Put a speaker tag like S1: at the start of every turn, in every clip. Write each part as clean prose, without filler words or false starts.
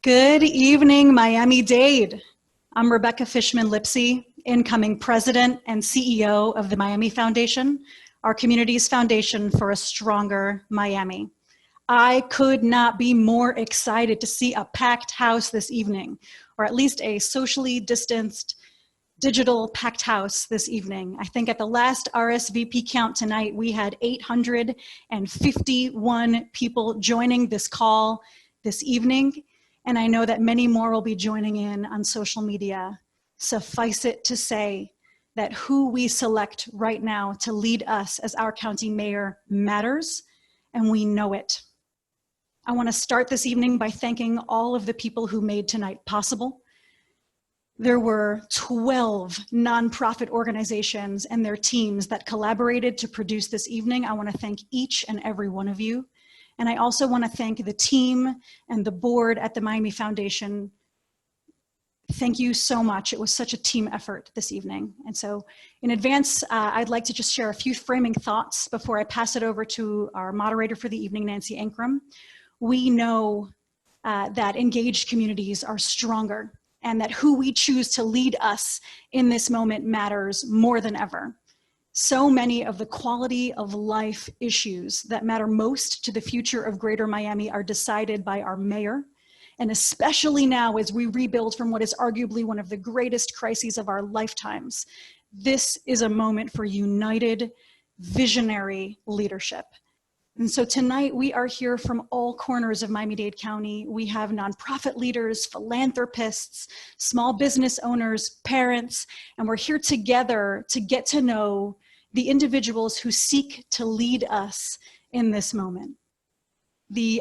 S1: Good evening, Miami-Dade. I'm Rebecca Fishman-Lipsey, incoming president and CEO of the Miami Foundation, our community's foundation for a stronger Miami. I could not be more excited to see a packed house this evening, or at least a socially distanced digital packed house this evening. I think at the last RSVP count tonight, we had 851 people joining this call this evening. And I know that many more will be joining in on social media. Suffice it to say that who we select right now to lead us as our county mayor matters, and we know it. I want to start this evening by thanking all of the people who made tonight possible. There were 12 nonprofit organizations and their teams that collaborated to produce this evening. I want to thank each and every one of you. And I also want to thank the team and the board at the Miami Foundation. Thank you so much. It was such a team effort this evening. And so in advance, I'd like to just share a few framing thoughts before I pass it over to our moderator for the evening, Nancy Ankrum. We know that engaged communities are stronger and that who we choose to lead us in this moment matters more than ever. So many of the quality of life issues that matter most to the future of Greater Miami are decided by our mayor. And especially now as we rebuild from what is arguably one of the greatest crises of our lifetimes, this is a moment for united, visionary leadership. And so tonight we are here from all corners of Miami-Dade County. We have nonprofit leaders, philanthropists, small business owners, parents, and we're here together to get to know the individuals who seek to lead us in this moment.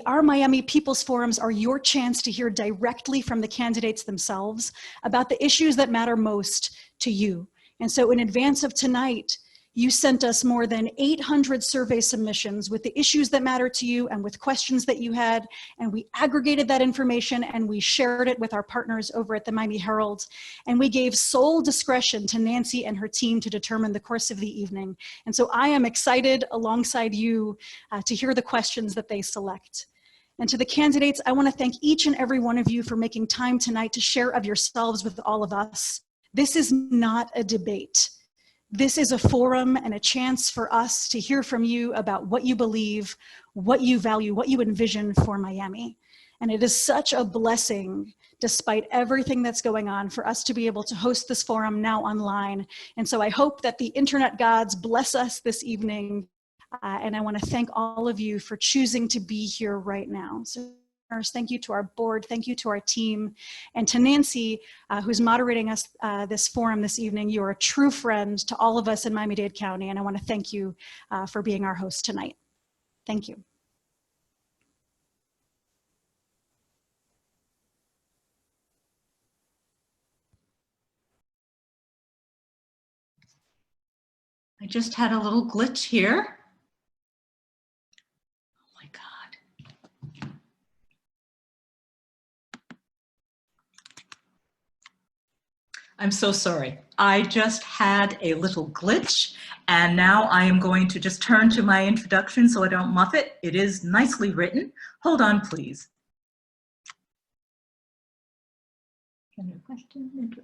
S1: Our Miami People's Forums are your chance to hear directly from the candidates themselves about the issues that matter most to you. And so in advance of tonight, you sent us more than 800 survey submissions with the issues that matter to you and with questions that you had, and we aggregated that information and we shared it with our partners over at the Miami Herald, and we gave sole discretion to Nancy and her team to determine the course of the evening. And so I am excited alongside you to hear the questions that they select. And to the candidates, I want to thank each and every one of you for making time tonight to share of yourselves with all of us. This is not a debate. This is a forum and a chance for us to hear from you about what you believe, what you value, what you envision for Miami. And it is such a blessing, despite everything that's going on, for us to be able to host this forum now online. And so I hope that the internet gods bless us this evening. And I want to thank all of you for choosing to be here right now. So thank you to our board, thank you to our team, and to Nancy, who's moderating us this forum this evening. You are a true friend to all of us in Miami-Dade County, and I want to thank you for being our host tonight. Thank you.
S2: I just had a little glitch here. I'm so sorry. I just had a little glitch, and now I am going to just turn to my introduction so I don't muff it. It is nicely written. Hold on, please.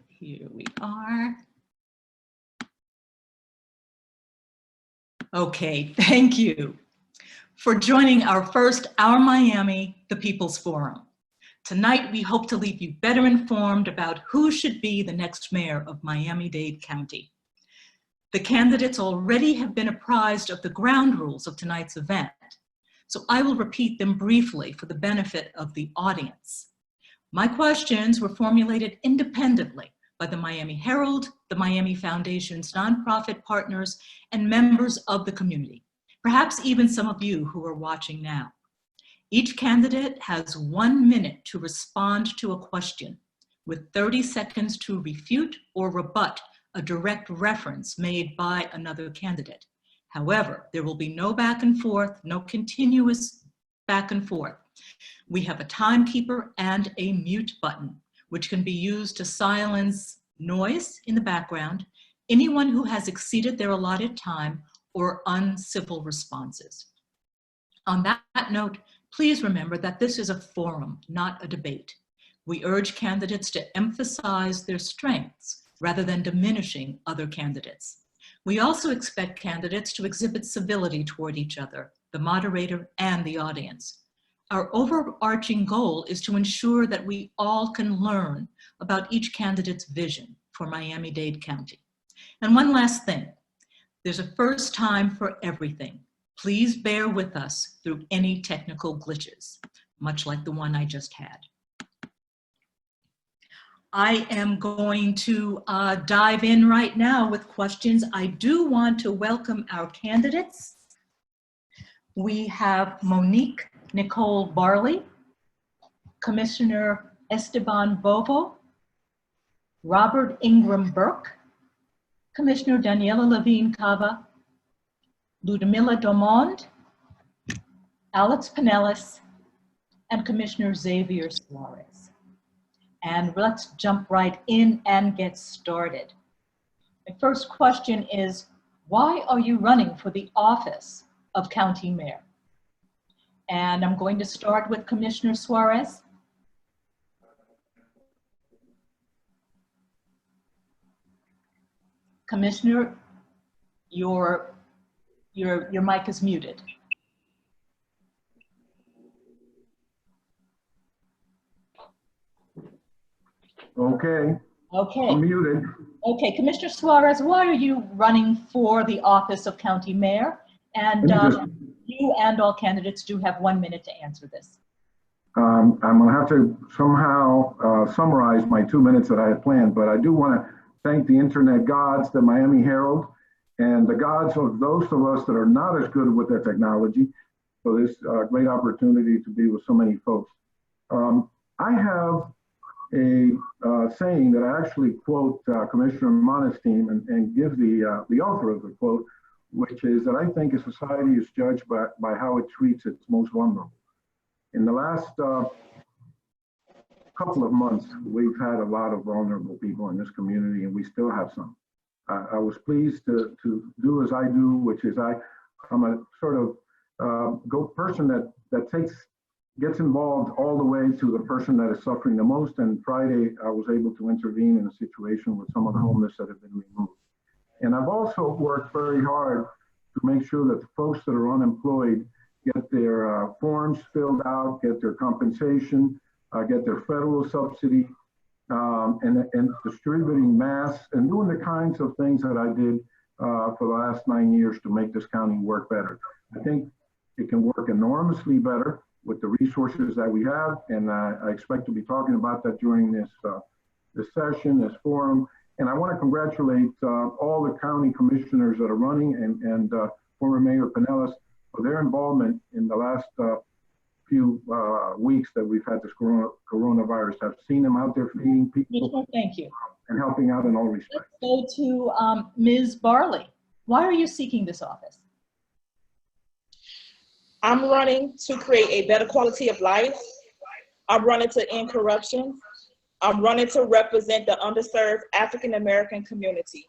S2: Here we are. Okay, thank you for joining our first Our Miami, the People's Forum. Tonight, we hope to leave you better informed about who should be the next mayor of Miami-Dade County. The candidates already have been apprised of the ground rules of tonight's event, so I will repeat them briefly for the benefit of the audience. My questions were formulated independently by the Miami Herald, the Miami Foundation's nonprofit partners, and members of the community, perhaps even some of you who are watching now. Each candidate has 1 minute to respond to a question, with 30 seconds to refute or rebut a direct reference made by another candidate. However, there will be no back and forth, no continuous back and forth. We have a timekeeper and a mute button, which can be used to silence noise in the background, anyone who has exceeded their allotted time, or uncivil responses. On that note, please remember that this is a forum, not a debate. We urge candidates to emphasize their strengths rather than diminishing other candidates. We also expect candidates to exhibit civility toward each other, the moderator and the audience. Our overarching goal is to ensure that we all can learn about each candidate's vision for Miami-Dade County. And one last thing, there's a first time for everything. Please bear with us through any technical glitches, much like the one I just had. I am going to dive in right now with questions. I do want to welcome our candidates. We have Monique Nicole Barley, Commissioner Esteban Bovo, Robert Ingram Burke, Commissioner Daniela Levine Cava, Ludmila Domond, Alex Pinellas, and Commissioner Xavier Suarez. And let's jump right in and get started. My first question is, why are you running for the office of County Mayor? And I'm going to start with Commissioner Suarez. Commissioner, your mic is muted.
S3: Okay.
S2: Okay.
S3: I'm muted.
S2: Okay, Commissioner Suarez, why are you running for the office of County Mayor? And you and all candidates do have 1 minute to answer this.
S3: I'm going to have to somehow summarize my 2 minutes that I had planned, but I do want to thank the internet gods, the Miami Herald, and the gods of those of us that are not as good with their technology for this great opportunity to be with so many folks. I have a saying that I actually quote Commissioner Monestein and give the author of the quote, which is that I think a society is judged by how it treats its most vulnerable. In the last couple of months, we've had a lot of vulnerable people in this community, and we still have some. I was pleased to do as I do, which is I'm a sort of person that gets involved all the way to the person that is suffering the most. And Friday, I was able to intervene in a situation with some of the homeless that have been removed. And I've also worked very hard to make sure that the folks that are unemployed get their forms filled out, get their compensation, get their federal subsidy, and distributing masks and doing the kinds of things that I did for the last 9 years to make this county work better. I think it can work enormously better with the resources that we have, and I expect to be talking about that during this session, this forum. And I want to congratulate all the county commissioners that are running and former Mayor Pinellas for their involvement in the last few weeks that we've had this coronavirus. I've seen them out there feeding people.
S2: Thank you.
S3: And helping out in all respects.
S2: Let's go to Ms. Barley. Why are you seeking this office?
S4: I'm running to create a better quality of life. I'm running to end corruption. I'm running to represent the underserved African American community.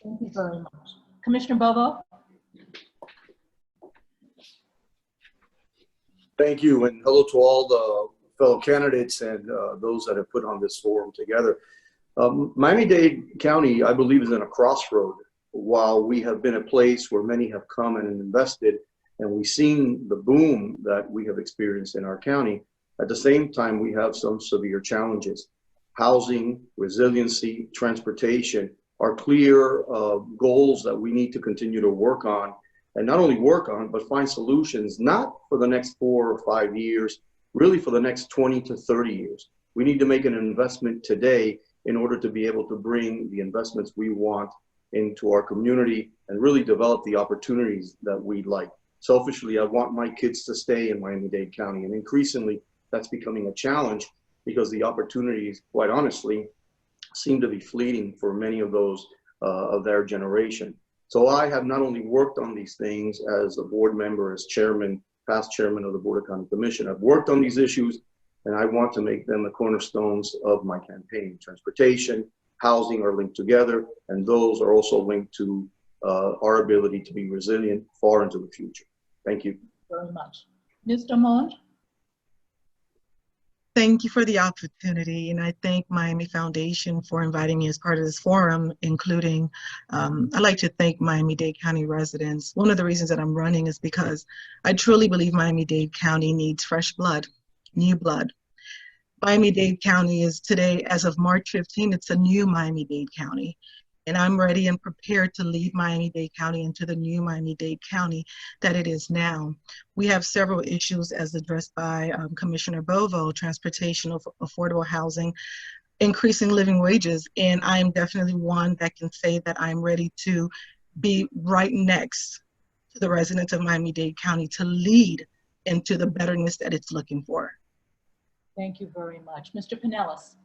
S2: Thank you very much. Commissioner Bovo?
S5: Thank you, and hello to all the fellow candidates and those that have put on this forum together. Miami-Dade County, I believe, is in a crossroad. While we have been a place where many have come and invested, and we've seen the boom that we have experienced in our county, at the same time, we have some severe challenges. Housing, resiliency, transportation are clear goals that we need to continue to work on, and not only work on, but find solutions, not for the next 4 or 5 years, really for the next 20 to 30 years. We need to make an investment today in order to be able to bring the investments we want into our community and really develop the opportunities that we like. Selfishly, I want my kids to stay in Miami-Dade County, and increasingly that's becoming a challenge because the opportunities, quite honestly, seem to be fleeting for many of those of their generation. So I have not only worked on these things as a board member, as chairman, past chairman of the Board of County Commission, I've worked on these issues, and I want to make them the cornerstones of my campaign. Transportation, housing are linked together, and those are also linked to our ability to be resilient far into the future. Thank you.
S2: Very much. Ms. Damont?
S6: Thank you for the opportunity, and I thank Miami Foundation for inviting me as part of this forum, including, I'd like to thank Miami-Dade County residents. One of the reasons that I'm running is because I truly believe Miami-Dade County needs fresh blood, new blood. Miami-Dade County is today, as of March 15, it's a new Miami-Dade County. And I'm ready and prepared to lead Miami-Dade County into the new Miami-Dade County that it is now. We have several issues as addressed by Commissioner Bovo: transportation, affordable housing, increasing living wages. And I am definitely one that can say that I'm ready to be right next to the residents of Miami-Dade County to lead into the betterness that it's looking for.
S2: Thank you very much. Mr. Pinellas?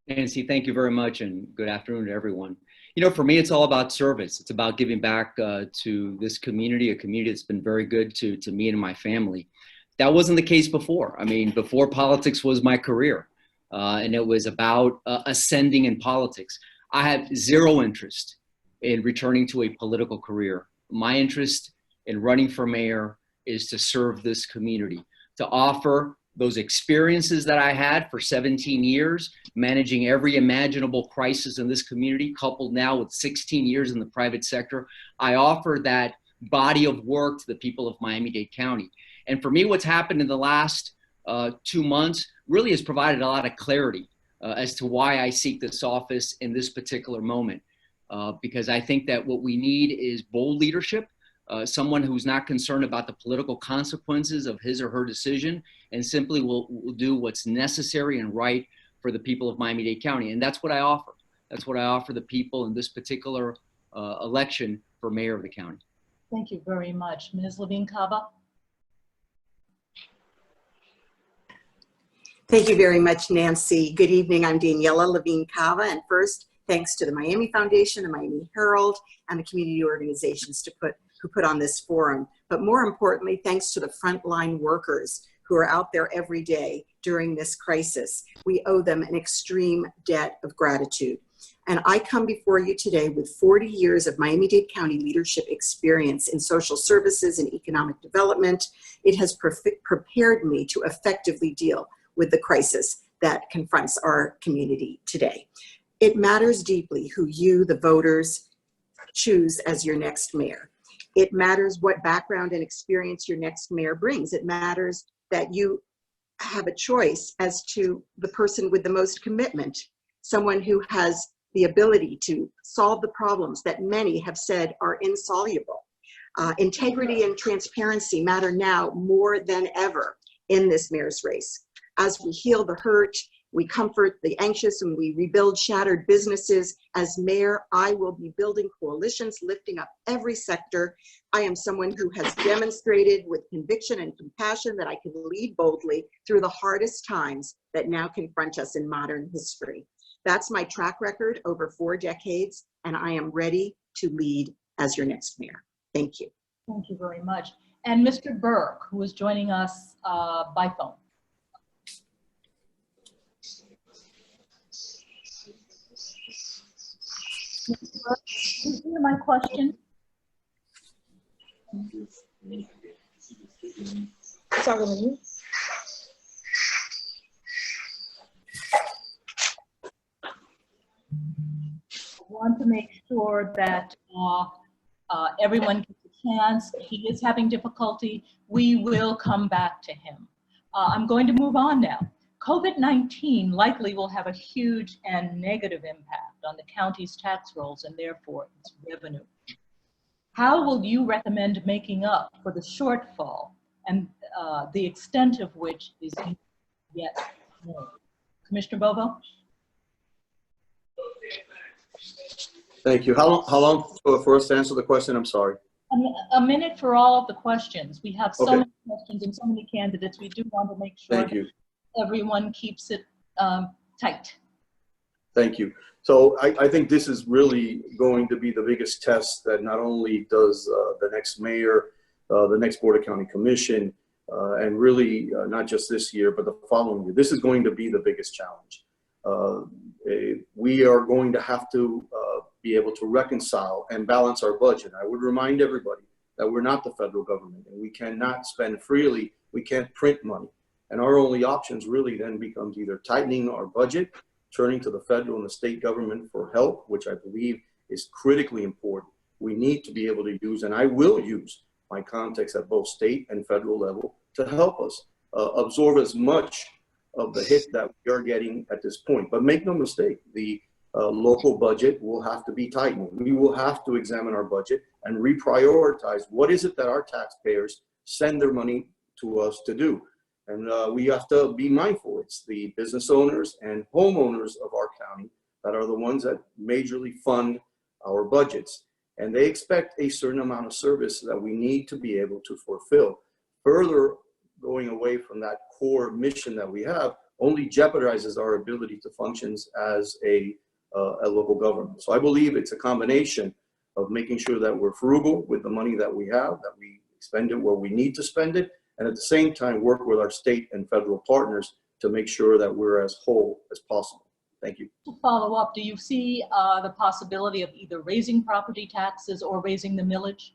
S7: Nancy, thank you very much, and good afternoon to everyone. You know, for me, it's all about service. It's about giving back to this community, a community that's been very good to me and my family. That wasn't the case before. I mean, before politics was my career, and it was about ascending in politics. I had zero interest in returning to a political career. My interest in running for mayor is to serve this community, to offer those experiences that I had for 17 years, managing every imaginable crisis in this community, coupled now with 16 years in the private sector. I offer that body of work to the people of Miami-Dade County. And for me, what's happened in the last 2 months really has provided a lot of clarity as to why I seek this office in this particular moment. Because I think that what we need is bold leadership, someone who's not concerned about the political consequences of his or her decision, and simply will do what's necessary and right for the people of Miami-Dade County. And that's what I offer. That's what I offer the people in this particular election for mayor of the county.
S2: Thank you very much. Ms. Levine Cava?
S8: Thank you very much, Nancy. Good evening. I'm Daniela Levine Cava, and first, thanks to the Miami Foundation, the Miami Herald, and the community organizations who put on this forum. But more importantly, thanks to the frontline workers who are out there every day during this crisis. We owe them an extreme debt of gratitude. And I come before you today with 40 years of Miami-Dade County leadership experience in social services and economic development. It has prepared me to effectively deal with the crisis that confronts our community today. It matters deeply who you, the voters, choose as your next mayor. It matters what background and experience your next mayor brings. It matters that you have a choice as to the person with the most commitment, someone who has the ability to solve the problems that many have said are insoluble. Integrity and transparency matter now more than ever in this mayor's race. As we heal the hurt, we comfort the anxious, and we rebuild shattered businesses. As mayor, I will be building coalitions, lifting up every sector. I am someone who has demonstrated with conviction and compassion that I can lead boldly through the hardest times that now confront us in modern history. That's my track record over 4 decades, and I am ready to lead as your next mayor. Thank you.
S2: Thank you very much. And Mr. Burke, who is joining us by phone. Mr. Burke, can you hear my question?
S4: Talking to you.
S2: I want to make sure that everyone gets a chance. He is having difficulty. We will come back to him. I'm going to move on now. COVID-19 likely will have a huge and negative impact on the county's tax rolls and therefore its revenue. How will you recommend making up for the shortfall, and the extent of which is yet known? Commissioner Bovo?
S5: Thank you. How long for us to answer the question? I'm sorry.
S2: A minute for all of the questions. We have so
S5: Okay.
S2: many questions and so many candidates. We do want to make sure
S5: Thank you.
S2: everyone keeps it tight.
S5: Thank you. So I think this is really going to be the biggest test that not only does the next mayor, the next Board of County Commission, and really not just this year, but the following year. This is going to be the biggest challenge. We are going to have to be able to reconcile and balance our budget. I would remind everybody that we're not the federal government, and we cannot spend freely We can't print money. And our only options really then becomes either tightening our budget, turning to the federal and the state government for help, which I believe is critically important. We need to be able to use, and I will use, my contacts at both state and federal level to help us absorb as much of the hit that we are getting at this point. But make no mistake, the local budget will have to be tightened. We will have to examine our budget and reprioritize what is it that our taxpayers send their money to us to do. And we have to be mindful. It's the business owners and homeowners of our county that are the ones that majorly fund our budgets. And they expect a certain amount of service that we need to be able to fulfill. Further going away from that core mission that we have only jeopardizes our ability to function as a local government. So I believe it's a combination of making sure that we're frugal with the money that we have, that we spend it where we need to spend it, and at the same time work with our state and federal partners to make sure that we're as whole as possible. Thank you.
S2: To follow up, do you see the possibility of either raising property taxes or raising the millage?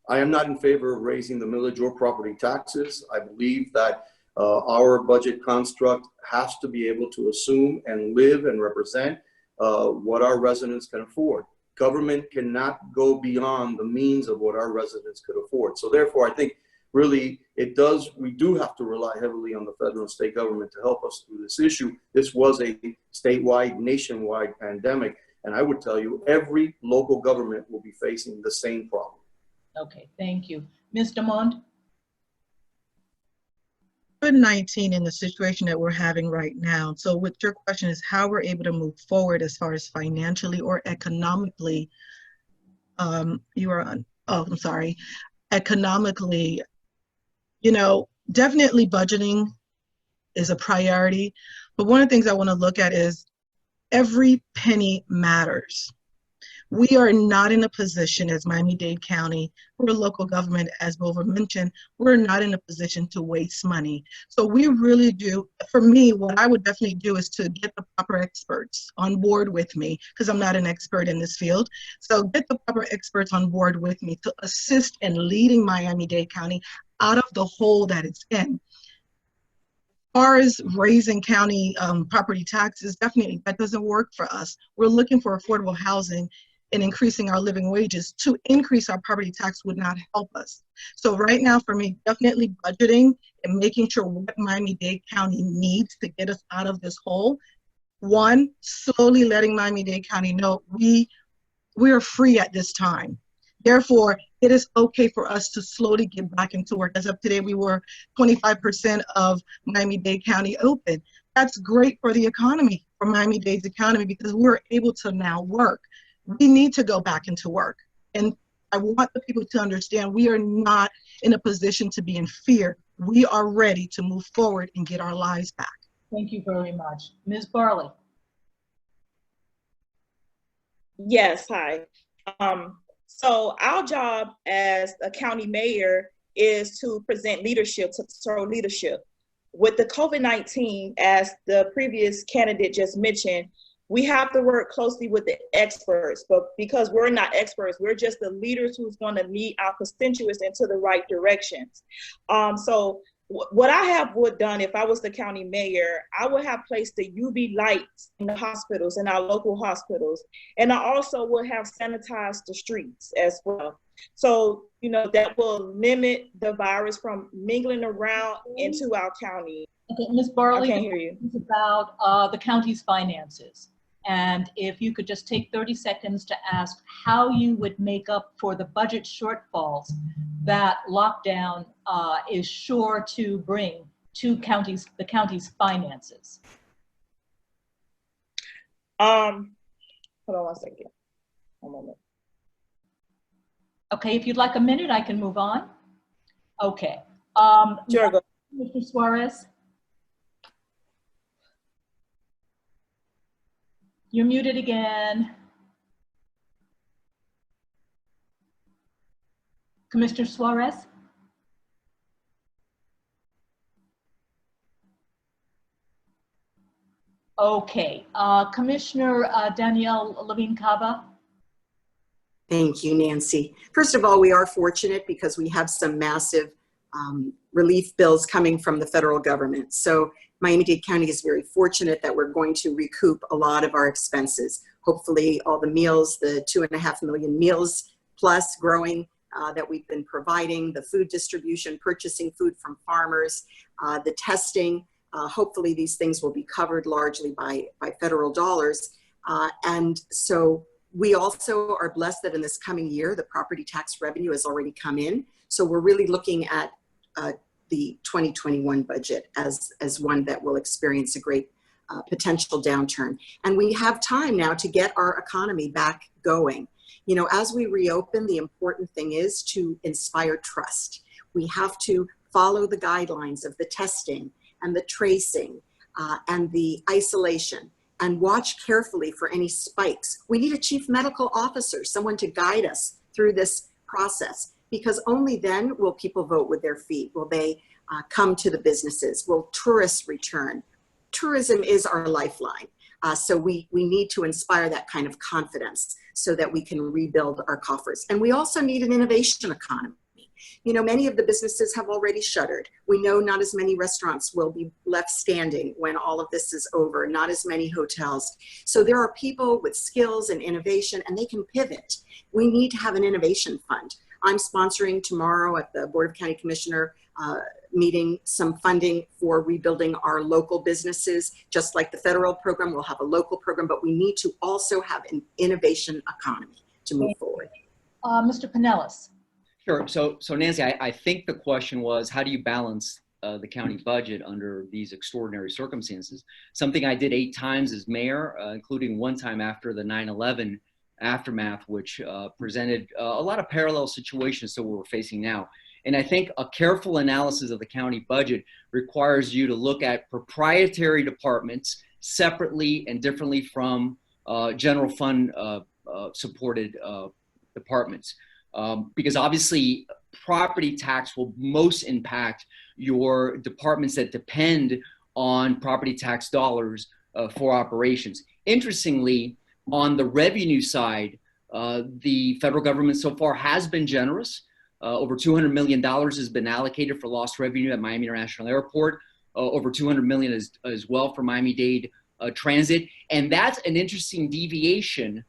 S5: I am not in favor of raising the millage or property taxes. I believe that our budget construct has to be able to assume and live and represent what our residents can afford. Government cannot go beyond the means of what our residents could afford. So therefore, I think really we do have to rely heavily on the federal and state government to help us through this issue. This was a statewide, nationwide pandemic. And I would tell you, every local government will be facing the same problem.
S2: Okay, thank you. Ms. Damond?
S6: COVID-19 in the situation that we're having right now. So what your question is how we're able to move forward as far as financially or economically. Economically, definitely budgeting is a priority. But one of the things I want to look at is every penny matters. We are not in a position as Miami-Dade County, we're a local government, as Bova mentioned, we're not in a position to waste money. So we really do, for me, what I would definitely do is to get the proper experts on board with me, because I'm not an expert in this field. So get the proper experts on board with me to assist in leading Miami-Dade County out of the hole that it's in. As far as raising county property taxes, definitely that doesn't work for us. We're looking for affordable housing, and increasing our living wages. To increase our property tax would not help us. So right now for me, definitely budgeting and making sure what Miami-Dade County needs to get us out of this hole. One, slowly letting Miami-Dade County know we are free at this time. Therefore, it is okay for us to slowly get back into work. As of today, we were 25% of Miami-Dade County open. That's great for the economy, for Miami-Dade's economy, because we're able to now work. We need to go back into work. And I want the people to understand we are not in a position to be in fear. We are ready to move forward and get our lives back.
S2: Thank you very much. Ms. Barley.
S4: Yes, hi. So our job as a county mayor is to present leadership, to show leadership. With the COVID-19, as the previous candidate just mentioned, we have to work closely with the experts, but because we're not experts, we're just the leaders who's going to lead our constituents into the right directions. So what I would done if I was the county mayor, I would have placed the UV lights in the hospitals, in our local hospitals. And I also would have sanitized the streets as well. So, that will limit the virus from mingling around into our county.
S2: Okay, Ms. Barley,
S4: I can't hear you.
S2: It's about the county's finances. And if you could just take 30 seconds to ask how you would make up for the budget shortfalls that lockdown is sure to bring to the county's finances.
S4: Hold on one second. One moment.
S2: Okay, if you'd like a minute, I can move on. Okay.
S4: Sure, go.
S2: Mr. Suarez. You're muted again. Commissioner Suarez? Okay, Commissioner Danielle Levine-Cava?
S8: Thank you, Nancy. First of all, we are fortunate because we have some massive relief bills coming from the federal government. So Miami-Dade County is very fortunate that we're going to recoup a lot of our expenses. Hopefully all the meals, the 2.5 million meals plus growing that we've been providing, the food distribution, purchasing food from farmers, the testing, hopefully these things will be covered largely by federal dollars. And so we also are blessed that in this coming year, the property tax revenue has already come in. So we're really looking at the 2021 budget as one that will experience a great potential downturn. And we have time now to get our economy back going. You know, as we reopen, the important thing is to inspire trust. We have to follow the guidelines of the testing and the tracing and the isolation, and watch carefully for any spikes. We need a chief medical officer, someone to guide us through this process, because only then will people vote with their feet. Will they come to the businesses? Will tourists return? Tourism is our lifeline. So we need to inspire that kind of confidence so that we can rebuild our coffers. And we also need an innovation economy. You know, many of the businesses have already shuttered. We know not as many restaurants will be left standing when all of this is over, not as many hotels. So there are people with skills and innovation, and they can pivot. We need to have an innovation fund. I'm sponsoring tomorrow at the Board of County Commissioner meeting some funding for rebuilding our local businesses. Just like the federal program, we'll have a local program, but we need to also have an innovation economy to move forward.
S9: Mr. Pinellas.
S7: Sure. So Nancy, I think the question was, how do you balance the county budget under these extraordinary circumstances? Something I did 8 times as mayor, including one time after the 9/11 aftermath, which presented a lot of parallel situations to what we're facing now. And I think a careful analysis of the county budget requires you to look at proprietary departments separately and differently from general fund supported departments. Because obviously property tax will most impact your departments that depend on property tax dollars for operations. Interestingly, on the revenue side, the federal government so far has been generous. Over $200 million has been allocated for lost revenue at Miami International Airport, over $200 million as well for Miami-Dade Transit. And that's an interesting deviation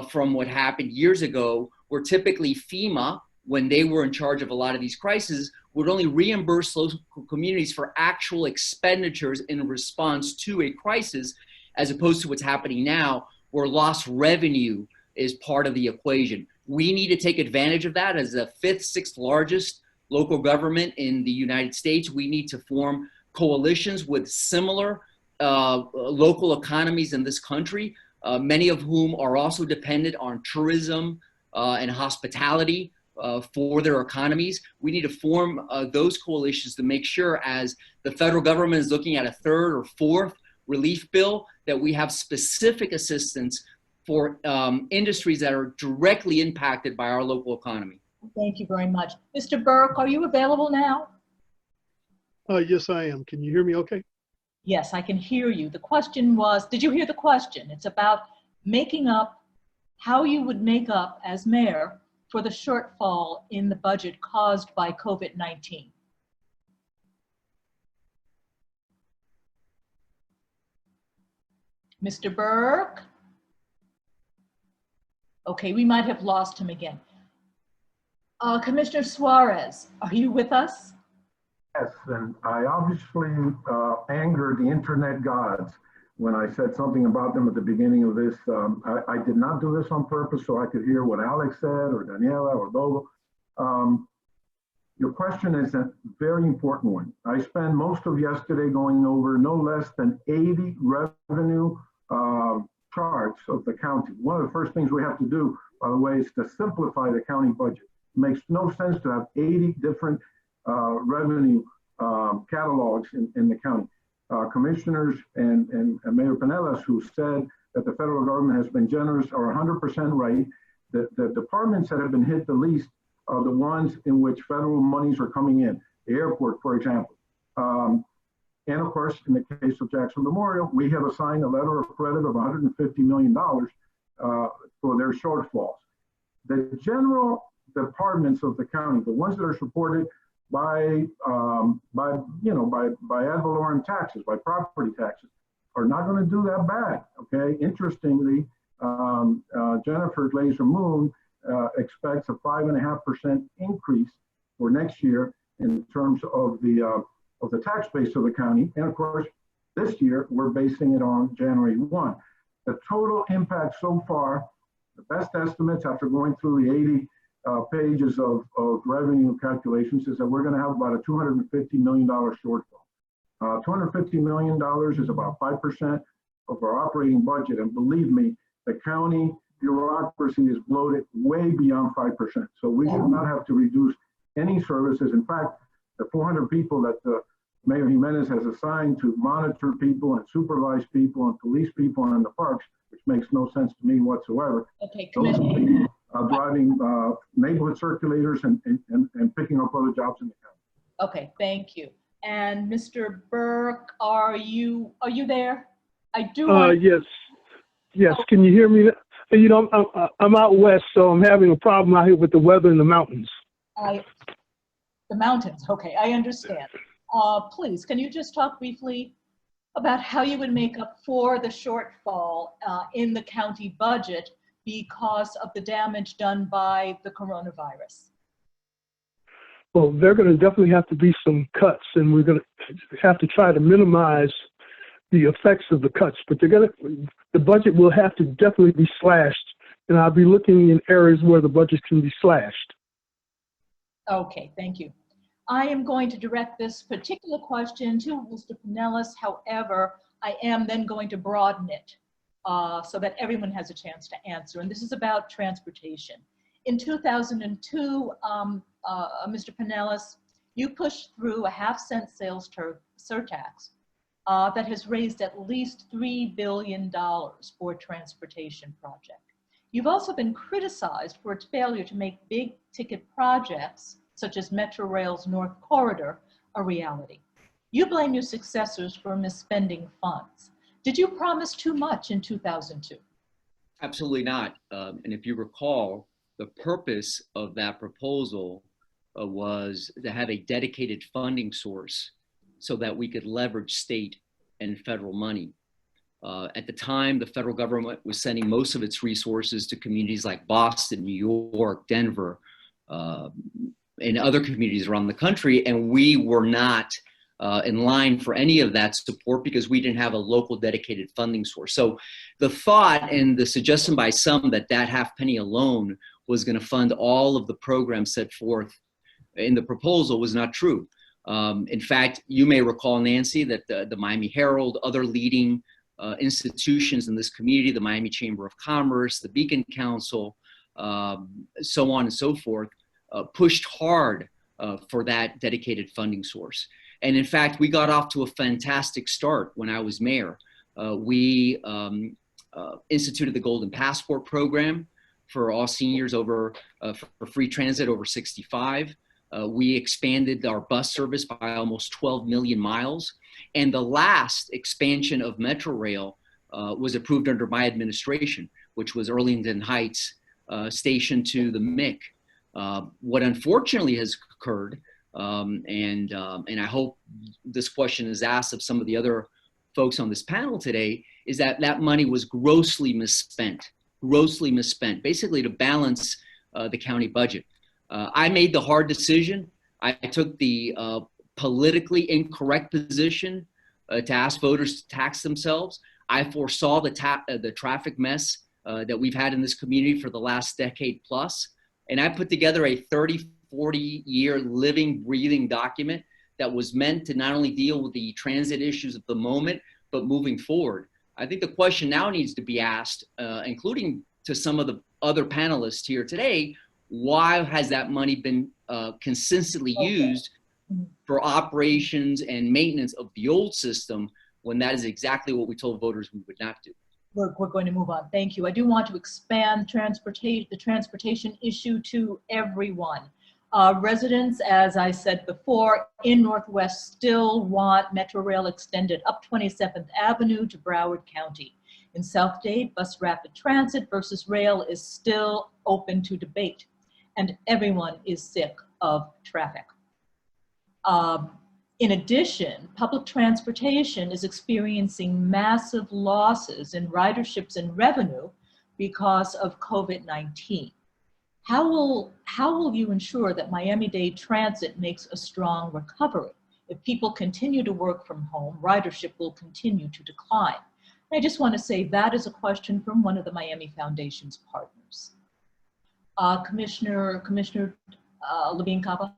S7: from what happened years ago, where typically FEMA, when they were in charge of a lot of these crises, would only reimburse local communities for actual expenditures in response to a crisis, as opposed to what's happening now, where lost revenue is part of the equation. We need to take advantage of that. As the 5th, 6th largest local government in the United States, we need to form coalitions with similar local economies in this country, many of whom are also dependent on tourism and hospitality for their economies. We need to form those coalitions to make sure, as the federal government is looking at a 3rd or 4th relief bill, that we have specific assistance for industries that are directly impacted by our local economy.
S9: Thank you very much. Mr. Burke, are you available now?
S10: Yes, I am. Can you hear me okay?
S9: Yes, I can hear you. The question was, did you hear the question? It's about making up, how you would make up as mayor for the shortfall in the budget caused by COVID-19. Mr. Burke? Okay, we might have lost him again. Commissioner Suarez, are you with us?
S3: Yes, and I obviously angered the internet gods when I said something about them at the beginning of this. I did not do this on purpose so I could hear what Alex said, or Daniela, or Bobo. Your question is a very important one. I spent most of yesterday going over no less than 80 revenue charts of the county. One of the first things we have to do, by the way, is to simplify the county budget. It makes no sense to have 80 different revenue catalogs in the county. Commissioners and Mayor Pinellas, who said that the federal government has been generous, are 100% right. The departments that have been hit the least are the ones in which federal monies are coming in. The airport, for example. And of course, in the case of Jackson Memorial, we have assigned a letter of credit of $150 million for their shortfalls. The general departments of the county, the ones that are supported by ad valorem taxes, by property taxes, are not going to do that bad. Okay. Interestingly, Jennifer Glazer Moon expects a 5.5% increase for next year in terms of the tax base of the county. And of course, this year we're basing it on January 1. The total impact so far, the best estimates after going through the 80 pages of revenue calculations, is that we're going to have about a $250 million shortfall. $250 million is about 5% of our operating budget. And believe me, the county bureaucracy is bloated way beyond 5%. So we do not have to reduce any services. In fact, the 400 people that Mayor Jimenez has assigned to monitor people and supervise people and police people in the parks, which makes no sense to me whatsoever.
S9: Okay,
S3: Those people are driving neighborhood circulators and picking up other jobs in the county.
S9: Okay, thank you. And Mr. Burke, are you there? I do.
S10: Yes. Can you hear me? You know, I'm out west, so I'm having a problem out here with the weather in the mountains.
S9: The mountains. Okay, I understand. Please, can you just talk briefly about how you would make up for the shortfall in the county budget because of the damage done by the coronavirus?
S10: Well, there are going to definitely have to be some cuts, and we're going to have to try to minimize the effects of the cuts. But the budget will have to definitely be slashed, and I'll be looking in areas where the budget can be slashed.
S9: Okay, thank you. I am going to direct this particular question to Mr. Pinellas. However, I am then going to broaden it so that everyone has a chance to answer. And this is about transportation. In 2002, Mr. Pinellas, you pushed through a half-cent sales surtax that has raised at least $3 billion for a transportation project. You've also been criticized for its failure to make big-ticket projects such as Metro Rail's North Corridor, a reality. You blame your successors for misspending funds. Did you promise too much in 2002?
S7: Absolutely not. And if you recall, the purpose of that proposal was to have a dedicated funding source so that we could leverage state and federal money. At the time, the federal government was sending most of its resources to communities like Boston, New York, Denver, and other communities around the country, and we were not in line for any of that support because we didn't have a local dedicated funding source. So the thought and the suggestion by some that half penny alone was going to fund all of the programs set forth in the proposal was not true. In fact, you may recall, Nancy, that the Miami Herald, other leading institutions in this community, the Miami Chamber of Commerce, the Beacon Council, so on and so forth, pushed hard for that dedicated funding source. And in fact, we got off to a fantastic start when I was mayor. We instituted the Golden Passport program for all seniors for free transit over 65. We expanded our bus service by almost 12 million miles. And the last expansion of Metro Rail was approved under my administration, which was Arlington Heights station to the MIC. What unfortunately has occurred, and I hope this question is asked of some of the other folks on this panel today, is that that money was grossly misspent, basically to balance the county budget. I made the hard decision. I took the politically incorrect position to ask voters to tax themselves. I foresaw the traffic mess that we've had in this community for the last decade plus. And I put together a 30, 40-year living, breathing document that was meant to not only deal with the transit issues of the moment, but moving forward. I think the question now needs to be asked, including to some of the other panelists here today, why has that money been consistently used for operations and maintenance of the old system when that is exactly what we told voters we would not do?
S9: We're going to move on. Thank you. I do want to expand the transportation issue to everyone. Residents, as I said before, in Northwest still want Metro Rail extended up 27th Avenue to Broward County. In South Dade, bus rapid transit versus rail is still open to debate, and everyone is sick of traffic. In addition, public transportation is experiencing massive losses in riderships and revenue because of COVID-19. How will you ensure that Miami-Dade Transit makes a strong recovery? If people continue to work from home, ridership will continue to decline. I just want to say that is a question from one of the Miami Foundation's partners. Commissioner Levine Cava.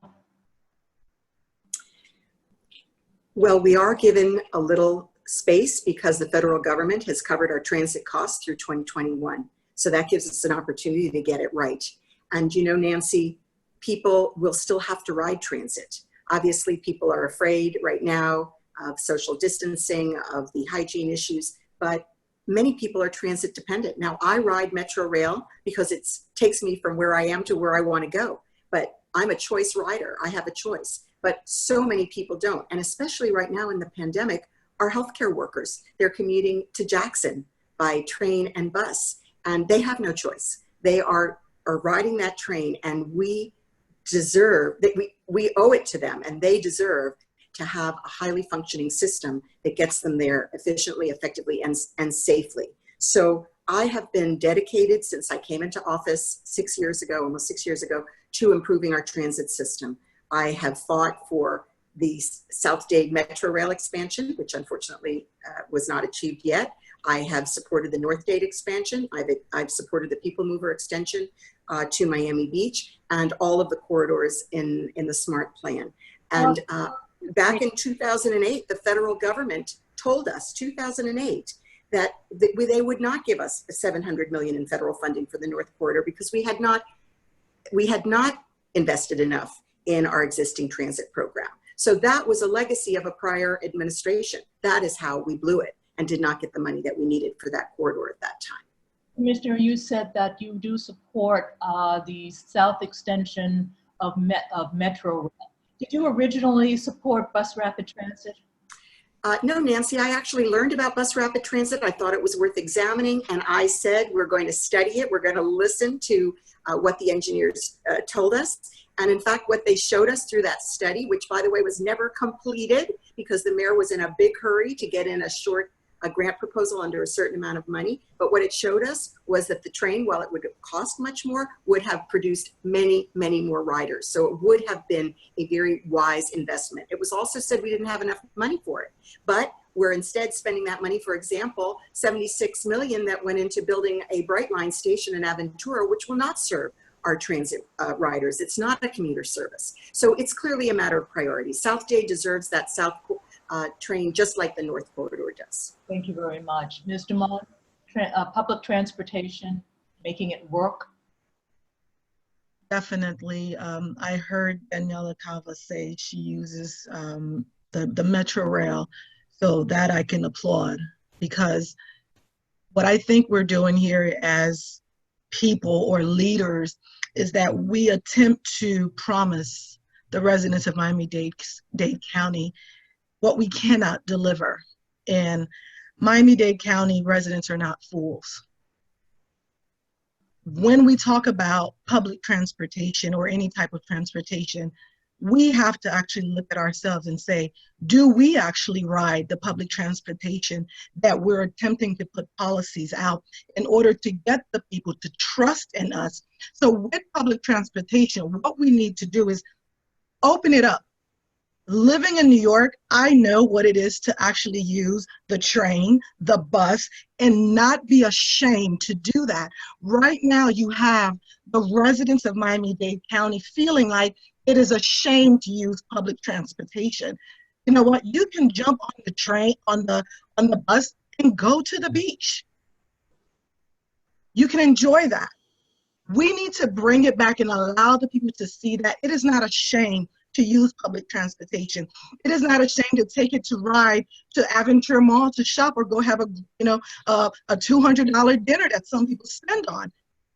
S8: Well, we are given a little space because the federal government has covered our transit costs through 2021. So that gives us an opportunity to get it right. And you know, Nancy, people will still have to ride transit. Obviously, people are afraid right now of social distancing, of the hygiene issues, but many people are transit dependent. Now, I ride Metro Rail because it takes me from where I am to where I want to go, but I'm a choice rider. I have a choice. But so many people don't. And especially right now in the pandemic, our healthcare workers, they're commuting to Jackson by train and bus, and they have no choice. They are riding that train, and we deserve, that we owe it to them, and they deserve to have a highly functioning system that gets them there efficiently, effectively, and safely. So I have been dedicated since I came into office 6 years ago, almost 6 years ago, to improving our transit system. I have fought for the South Dade Metro Rail expansion, which unfortunately was not achieved yet. I have supported the North Dade expansion. I've supported the People Mover extension to Miami Beach, and all of the corridors in the SMART plan. And back in 2008, the federal government told us, 2008, that they would not give us $700 million in federal funding for the North Corridor because we had not invested enough in our existing transit program. So that was a legacy of a prior administration. That is how we blew it and did not get the money that we needed for that corridor at that time.
S9: Commissioner, you said that you do support the south extension of Metro Rail. Did you originally support bus rapid transit?
S8: No, Nancy, I actually learned about bus rapid transit. I thought it was worth examining, and I said, we're going to study it. We're going to listen to what the engineers told us. And in fact, what they showed us through that study, which by the way was never completed because the mayor was in a big hurry to get in a grant proposal under a certain amount of money. But what it showed us was that the train, while it would cost much more, would have produced many, many more riders. So it would have been a very wise investment. It was also said we didn't have enough money for it, but we're instead spending that money, for example, $76 million that went into building a Brightline station in Aventura, which will not serve our transit riders. It's not a commuter service. So it's clearly a matter of priority. South Dade deserves that south train just like the North Corridor does.
S9: Thank you very much. Ms. Dumont, public transportation, making it work?
S6: Definitely. I heard Daniela Cava say she uses the Metro Rail, so that I can applaud, because what I think we're doing here as people or leaders is that we attempt to promise the residents of Miami-Dade County what we cannot deliver. And Miami-Dade County residents are not fools. When we talk about public transportation or any type of transportation, we have to actually look at ourselves and say, do we actually ride the public transportation that we're attempting to put policies out in order to get the people to trust in us? So with public transportation, what we need to do is open it up. Living in New York, I know what it is to actually use the train, the bus, and not be ashamed to do that. Right now, you have the residents of Miami-Dade County feeling like it is a shame to use public transportation. You know what? You can jump on the train, on the bus, and go to the beach. You can enjoy that. We need to bring it back and allow the people to see that it is not a shame to use public transportation. It is not a shame to take it to ride to Aventura Mall to shop or go have a $200 dinner that some people spend on.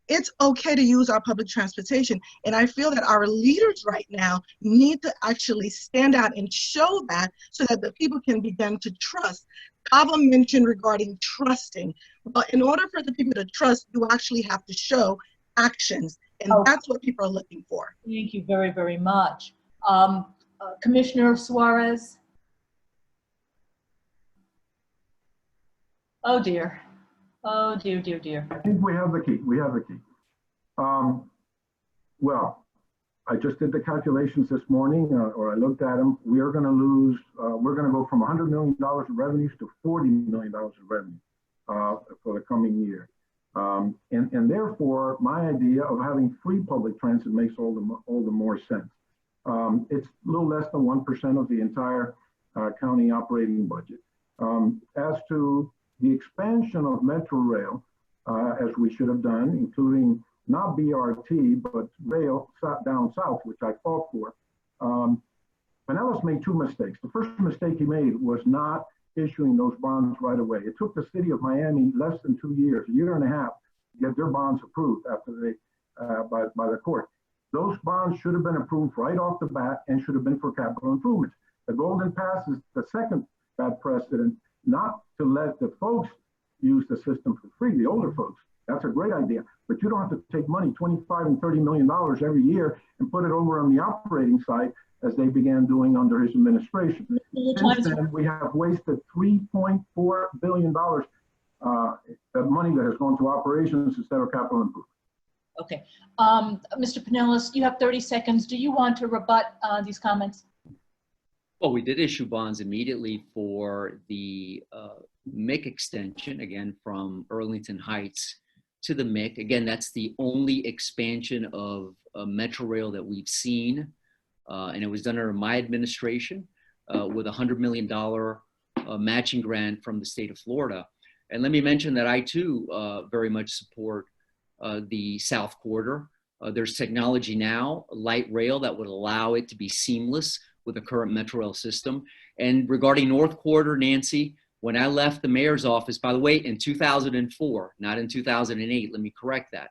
S6: It's okay to use our public transportation. And I feel that our leaders right now need to actually stand out and show that so that the people can begin to trust. Kava mentioned regarding trusting. Well, in order for the people to trust, you actually have to show actions. And that's what people are looking for.
S9: Thank you very, very much. Commissioner Suarez? Oh dear. Oh dear, dear, dear.
S3: I think we have the key. We have the key. Well, I just did the calculations this morning, or I looked at them. We are going to lose, we're going to go from $100 million of revenues to $40 million of revenue for the coming year. And therefore, my idea of having free public transit makes all the more sense. It's a little less than 1% of the entire county operating budget. As to the expansion of Metro Rail, as we should have done, including not BRT, but rail down south, which I fought for. Pinellas made two mistakes. The first mistake he made was not issuing those bonds right away. It took the city of Miami less than 2 years, a year and a half, to get their bonds approved after they by the court. Those bonds should have been approved right off the bat and should have been for capital improvements. The Golden Pass is the second bad precedent, not to let the folks use the system for free, the older folks. That's a great idea, but you don't have to take money, $25 and $30 million every year, and put it over on the operating side as they began doing under his administration. Since then, we have wasted $3.4 billion of money that has gone to operations instead of capital improvement.
S9: Okay. Mr. Pinellas, you have 30 seconds. Do you want to rebut these comments?
S7: Well, we did issue bonds immediately for the MIC extension, again, from Arlington Heights to the MIC. Again, that's the only expansion of Metro Rail that we've seen. And it was done under my administration with a $100 million matching grant from the state of Florida. And let me mention that I too very much support the South Corridor. There's technology now, light rail, that would allow it to be seamless with the current Metro Rail system. And regarding North Corridor, Nancy, when I left the mayor's office, by the way, in 2004, not in 2008, let me correct that.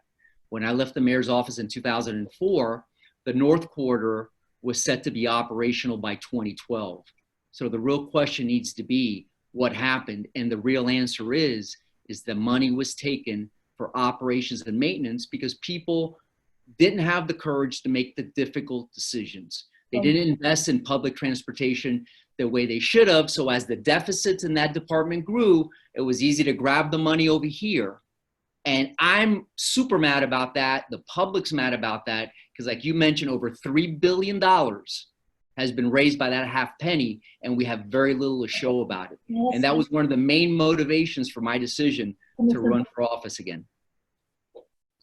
S7: When I left the mayor's office in 2004, the North Corridor was set to be operational by 2012. So the real question needs to be what happened. And the real answer is the money was taken for operations and maintenance because people didn't have the courage to make the difficult decisions. They didn't invest in public transportation the way they should have. So as the deficits in that department grew, it was easy to grab the money over here. And I'm super mad about that. The public's mad about that because, like you mentioned, over $3 billion has been raised by that half penny, and we have very little to show about it. Yes. And that was one of the main motivations for my decision to run for office again.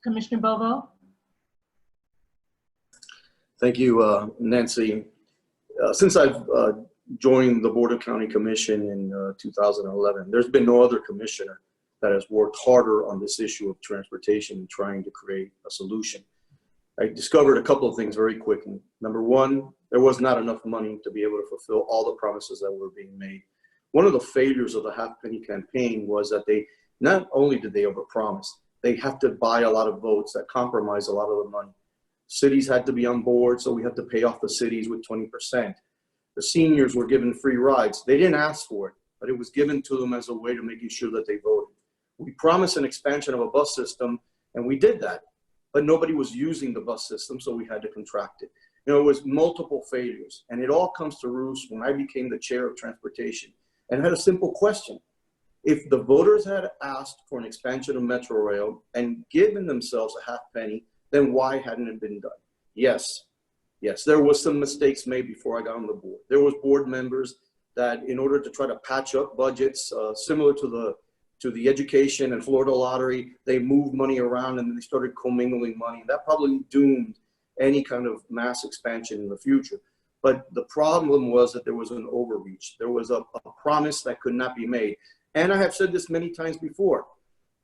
S9: Commissioner Bovo?
S5: Thank you, Nancy. Since I've joined the Board of County Commission in 2011, there's been no other commissioner that has worked harder on this issue of transportation and trying to create a solution. I discovered a couple of things very quickly. Number one, there was not enough money to be able to fulfill all the promises that were being made. One of the failures of the half penny campaign was that they, not only did they overpromise, they have to buy a lot of votes that compromise a lot of the money. Cities had to be on board, so we had to pay off the cities with 20%. The seniors were given free rides. They didn't ask for it, but it was given to them as a way to making sure that they voted. We promised an expansion of a bus system, and we did that, but nobody was using the bus system, so we had to contract it. You know, it was multiple failures, and it all comes to roost when I became the chair of transportation and had a simple question. If the voters had asked for an expansion of Metro Rail and given themselves a half penny, then why hadn't it been done? Yes, there was some mistakes made before I got on the board. There was board members that, in order to try to patch up budgets, similar to the education and Florida lottery, they moved money around and they started commingling money. That probably doomed any kind of mass expansion in the future. But the problem was that there was an overreach. There was a promise that could not be made. And I have said this many times before.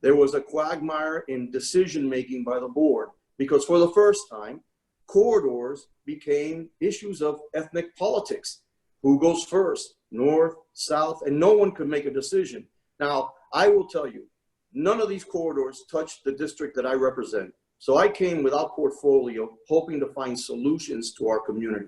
S5: There was a quagmire in decision-making by the board because for the first time, corridors became issues of ethnic politics. Who goes first, north, south, and no one could make a decision. Now, I will tell you, none of these corridors touched the district that I represent. So I came without portfolio, hoping to find solutions to our community.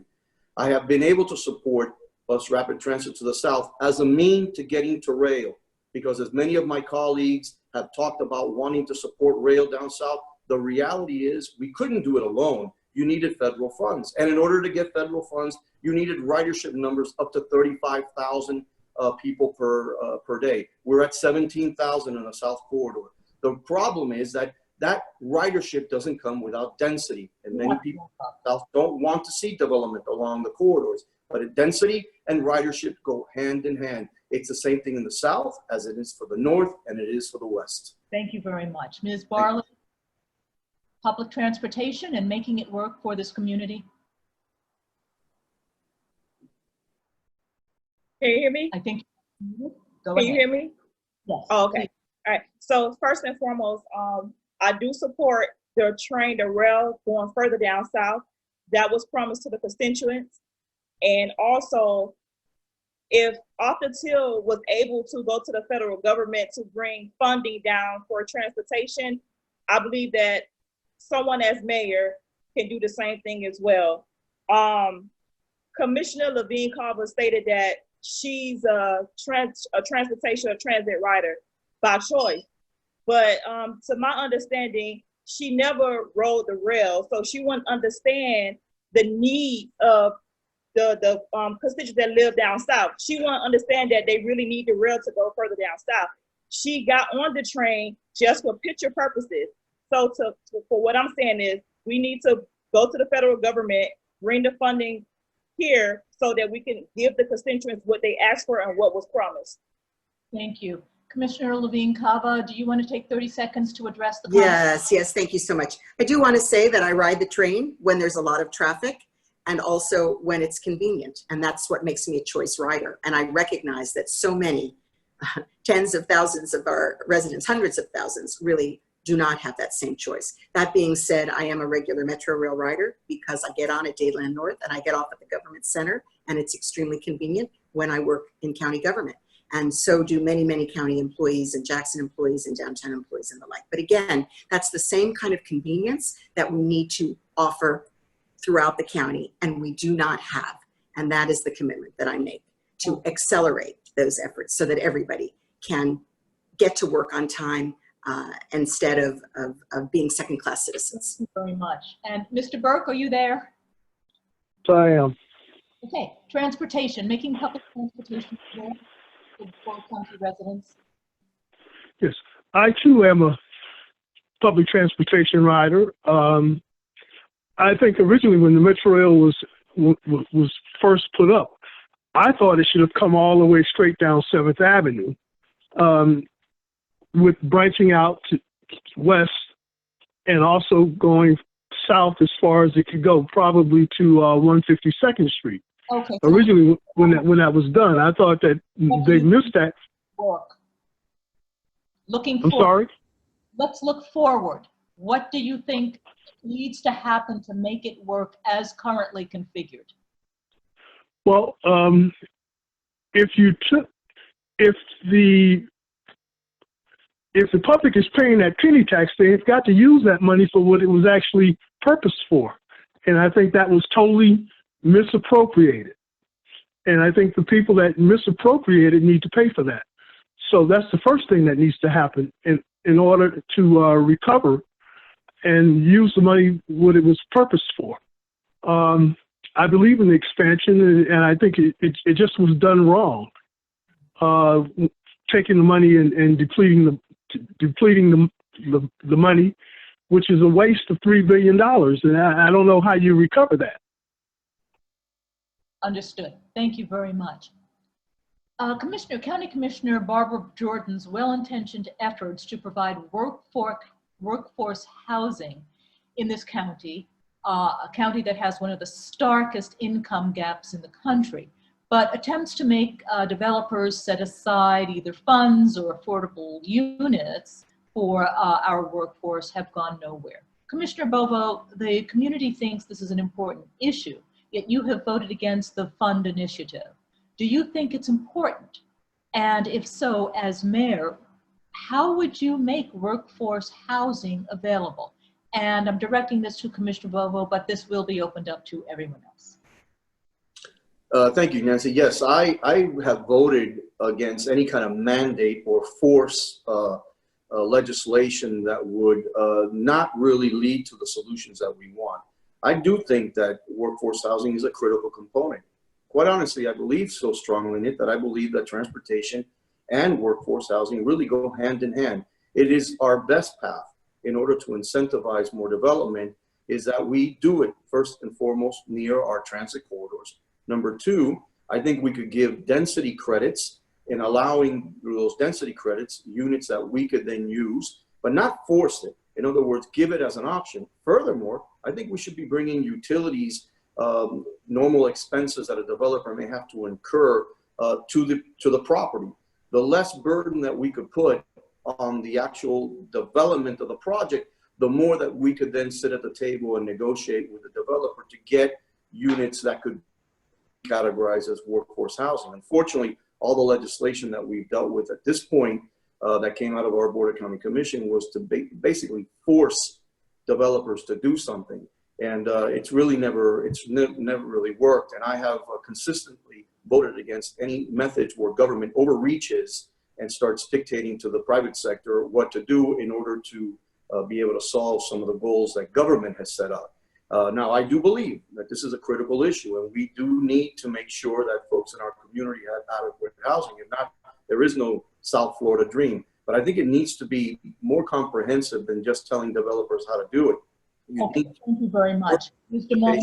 S5: I have been able to support bus rapid transit to the south as a mean to getting to rail, because as many of my colleagues have talked about wanting to support rail down south, the reality is we couldn't do it alone. you needed federal funds. And in order to get federal funds, you needed ridership numbers up to 35,000 people per day. We're at 17,000 in the South Corridor. The problem is that ridership doesn't come without density. And many people in the South don't want to see development along the corridors. But density and ridership go hand in hand. It's the same thing in the South as it is for the North and it is for the West.
S9: Thank you very much. Ms. Barley, public transportation and making it work for this community?
S4: Can you hear me?
S9: I think, go
S4: Can
S9: ahead.
S4: you hear me?
S9: Yes.
S4: Oh, okay. All right. So first and foremost, I do support the rail going further down south. That was promised to the constituents. And also, if Arthur Till was able to go to the federal government to bring funding down for transportation, I believe that someone as mayor can do the same thing as well. Commissioner Levine Carver stated that she's a transportation or transit rider by choice. But to my understanding, she never rode the rail, so she wouldn't understand the need of the constituents that live down south. She wouldn't understand that they really need the rail to go further down south. She got on the train just for picture purposes. So for what I'm saying is, we need to go to the federal government, bring the funding here so that we can give the constituents what they asked for and what was promised.
S9: Thank you. Commissioner Levine Cava, do you want to take 30 seconds to address the comments?
S8: Yes, thank you so much. I do want to say that I ride the train when there's a lot of traffic and also when it's convenient. And that's what makes me a choice rider. And I recognize that so many, tens of thousands of our residents, hundreds of thousands, really do not have that same choice. That being said, I am a regular Metro Rail rider because I get on at Dadeland North and I get off at the government center, and it's extremely convenient when I work in county government. And so do many, many county employees and Jackson employees and downtown employees and the like. But again, that's the same kind of convenience that we need to offer throughout the county, and we do not have. And that is the commitment that I make, to accelerate those efforts so that everybody can get to work on time instead of being second-class citizens.
S9: Thank you very much. And Mr. Burke, are you there?
S10: I am.
S9: Okay, transportation, making public transportation available to Fort County residents.
S10: Yes, I too am a public transportation rider. I think originally when the Metro Rail was first put up, I thought it should have come all the way straight down 7th Avenue, with branching out to west and also going south as far as it could go, probably to 152nd Street.
S9: Okay.
S10: Originally, when that was done, I thought that they missed that.
S9: Work. Looking
S10: I'm
S9: forward.
S10: sorry?
S9: Let's look forward. What do you think needs to happen to make it work as currently configured?
S10: Well, if the public is paying that penny tax, they've got to use that money for what it was actually purposed for. And I think that was totally misappropriated. And I think the people that misappropriated need to pay for that. So that's the first thing that needs to happen in order to recover and use the money what it was purposed for. I believe in the expansion, and I think it just was done wrong. Taking the money and depleting the money, which is a waste of $3 billion, and I don't know how you recover that.
S9: Understood. Thank you very much. County Commissioner Barbara Jordan's well-intentioned efforts to provide workforce housing in this county, a county that has one of the starkest income gaps in the country, but attempts to make developers set aside either funds or affordable units for our workforce have gone nowhere. Commissioner Bovo, the community thinks this is an important issue, yet you have voted against the fund initiative. Do you think it's important? And if so, as mayor, how would you make workforce housing available? And I'm directing this to Commissioner Bovo, but this will be opened up to everyone else.
S5: Thank you, Nancy. Yes, I have voted against any kind of mandate or force legislation that would not really lead to the solutions that we want. I do think that workforce housing is a critical component. Quite honestly, I believe so strongly in it that I believe that transportation and workforce housing really go hand in hand. It is our best path in order to incentivize more development, is that we do it first and foremost near our transit corridors. Number two, I think we could give density credits, in allowing through those density credits units that we could then use, but not force it. In other words, give it as an option. Furthermore, I think we should be bringing utilities, normal expenses that a developer may have to incur to the property. The less burden that we could put on the actual development of the project, the more that we could then sit at the table and negotiate with the developer to get units that could be categorized as workforce housing. Unfortunately, all the legislation that we've dealt with at this point that came out of our Board of County Commission was to basically force developers to do something. And it's really never really worked. And I have consistently voted against any methods where government overreaches and starts dictating to the private sector what to do in order to be able to solve some of the goals that government has set up. Now, I do believe that this is a critical issue, and we do need to make sure that folks in our community have adequate housing. If not, there is no South Florida dream. But I think it needs to be more comprehensive than just telling developers how to do it.
S9: Okay, thank you very much. Mr. Moore?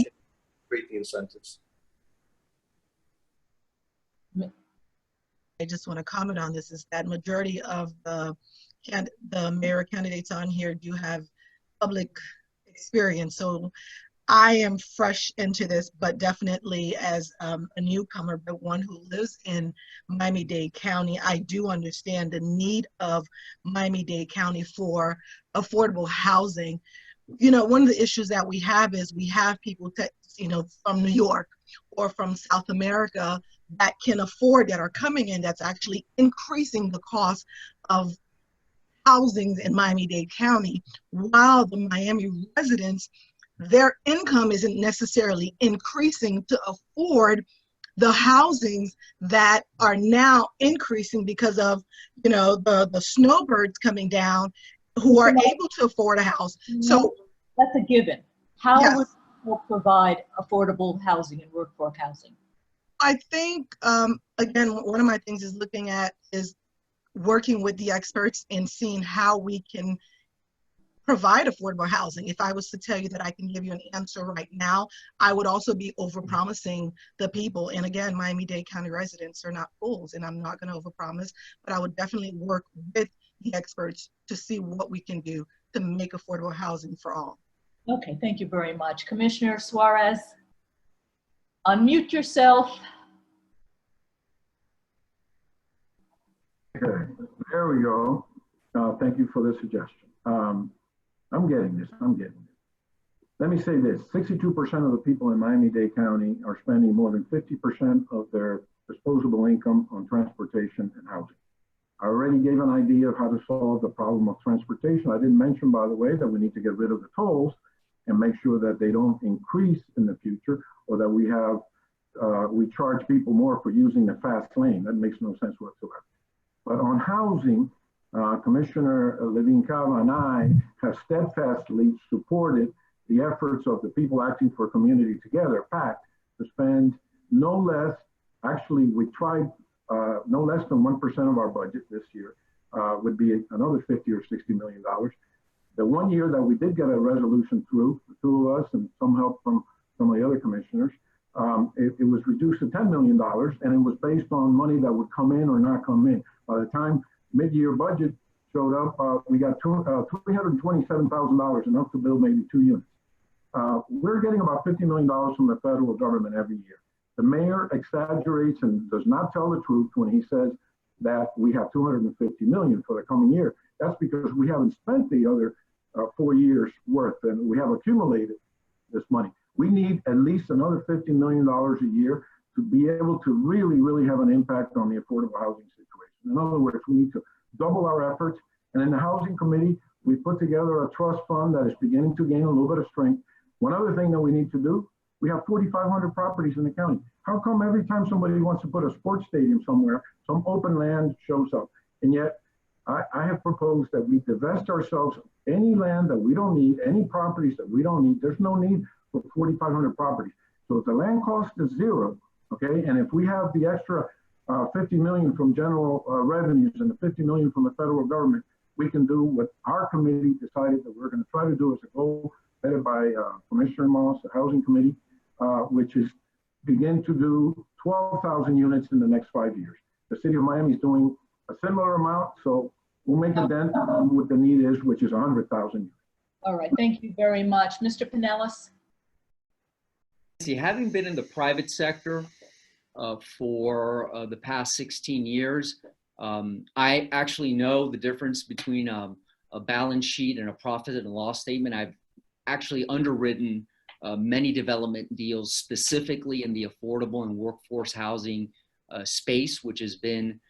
S5: Create the incentives.
S6: I just want to comment on this, is that majority of the mayor candidates on here do have public experience. So I am fresh into this, but definitely as a newcomer, but one who lives in Miami-Dade County, I do understand the need of Miami-Dade County for affordable housing. You know, one of the issues that we have is we have people, from New York or from South America that can afford, that are coming in, that's actually increasing the cost of housing in Miami-Dade County, while the Miami residents, their income isn't necessarily increasing to afford the housings that are now increasing because of, the snowbirds coming down who are able to afford a house. So
S9: that's a given. How
S6: yes.
S9: would you provide affordable housing and workforce housing?
S6: I think, again, one of my things is looking at is working with the experts and seeing how we can provide affordable housing. If I was to tell you that I can give you an answer right now, I would also be overpromising the people. And again, Miami-Dade County residents are not fools, and I'm not going to overpromise, but I would definitely work with the experts to see what we can do to make affordable housing for all.
S9: Okay, thank you very much. Commissioner Suarez, unmute yourself.
S3: Okay, there we go. Thank you for the suggestion. I'm getting this. Let me say this, 62% of the people in Miami-Dade County are spending more than 50% of their disposable income on transportation and housing. I already gave an idea of how to solve the problem of transportation. I didn't mention, by the way, that we need to get rid of the tolls and make sure that they don't increase in the future, or that we charge people more for using the fast lane. That makes no sense whatsoever. But on housing, Commissioner Levine Cava and I have steadfastly supported the efforts of the people acting for Community Together, PAC, to spend no less, actually we tried no less than 1% of our budget this year, would be another $50 or $60 million. The one year that we did get a resolution through, the two of us and some help from some of the other commissioners, it was reduced to $10 million, and it was based on money that would come in or not come in. By the time mid-year budget showed up, we got $327,000, enough to build maybe 2 units. We're getting about $50 million from the federal government every year. The mayor exaggerates and does not tell the truth when he says that we have $250 million for the coming year. That's because we haven't spent the other 4 years worth, and we have accumulated this money. We need at least another $50 million a year to be able to really have an impact on the affordable housing situation. In other words, we need to double our efforts. And in the Housing Committee, we put together a trust fund that is beginning to gain a little bit of strength. One other thing that we need to do, we have 4,500 properties in the county. How come every time somebody wants to put a sports stadium somewhere, some open land shows up? And yet, I have proposed that we divest ourselves of any land that we don't need, any properties that we don't need. There's no need for 4,500 properties. So if the land cost is zero, okay, and if we have the extra 50 million from general revenues and the 50 million from the federal government, we can do what our committee decided that we're going to try to do as a goal, headed by Commissioner Moss, the Housing Committee, which is begin to do 12,000 units in the next 5 years. The city of Miami is doing a similar amount, so we'll make a dent on what the need is, which is 100,000 units.
S9: All right, thank you very much. Mr. Pinellas?
S7: See, having been in the private sector for the past 16 years, I actually know the difference between a balance sheet and a profit and loss statement. I've actually underwritten many development deals specifically in the affordable and workforce housing space, which has been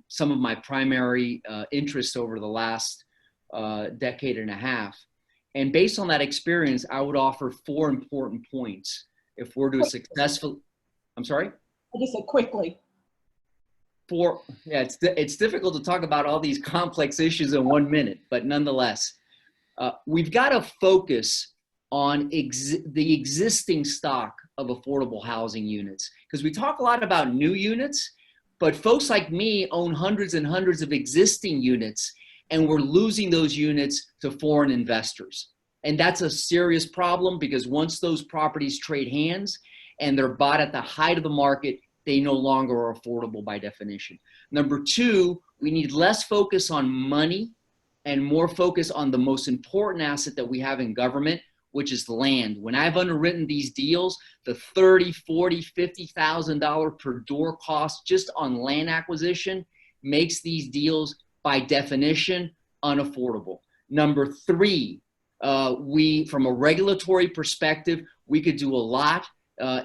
S7: some of my primary interests over the last decade and a half. And based on that experience, I would offer 4 important points if we're to successfully, I'm sorry?
S9: I just said quickly.
S7: Yeah, it's difficult to talk about all these complex issues in 1 minute, but nonetheless, we've got to focus on the existing stock of affordable housing units, because we talk a lot about new units, but folks like me own hundreds and hundreds of existing units, and we're losing those units to foreign investors. And that's a serious problem, because once those properties trade hands and they're bought at the height of the market, they no longer are affordable by definition. Number 2, we need less focus on money and more focus on the most important asset that we have in government, which is land. When I've underwritten these deals, the $30,000, $40,000, $50,000 per door cost just on land acquisition makes these deals by definition unaffordable. Number 3, from a regulatory perspective, we could do a lot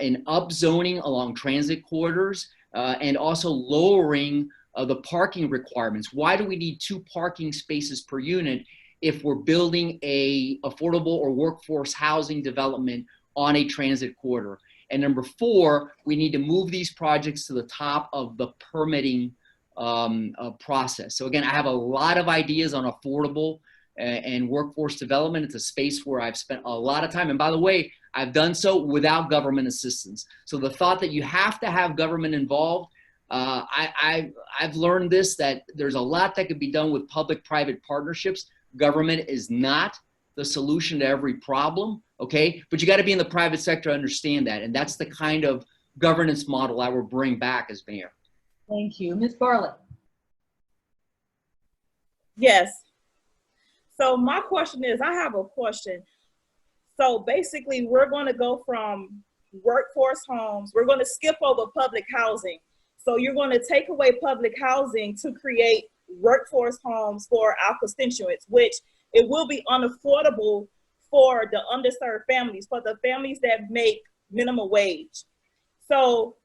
S7: in upzoning along transit corridors and also lowering the parking requirements. Why do we need 2 parking spaces per unit if we're building a affordable or workforce housing development on a transit corridor? And number 4, we need to move these projects to the top of the permitting process. So again, I have a lot of ideas on affordable and workforce development. It's a space where I've spent a lot of time. And by the way, I've done so without government assistance. So the thought that you have to have government involved, I've learned this, that there's a lot that could be done with public-private partnerships. Government is not the solution to every problem, okay? But you got to be in the private sector to understand that. And that's the kind of governance model I will bring back as mayor.
S9: Thank you. Ms. Bartlett?
S4: Yes. So my question is, I have a question. So basically, we're going to go from workforce homes. We're going to skip over public housing. So you're going to take away public housing to create workforce homes for our constituents, which it will be unaffordable for the underserved families, for the families that make minimum wage. So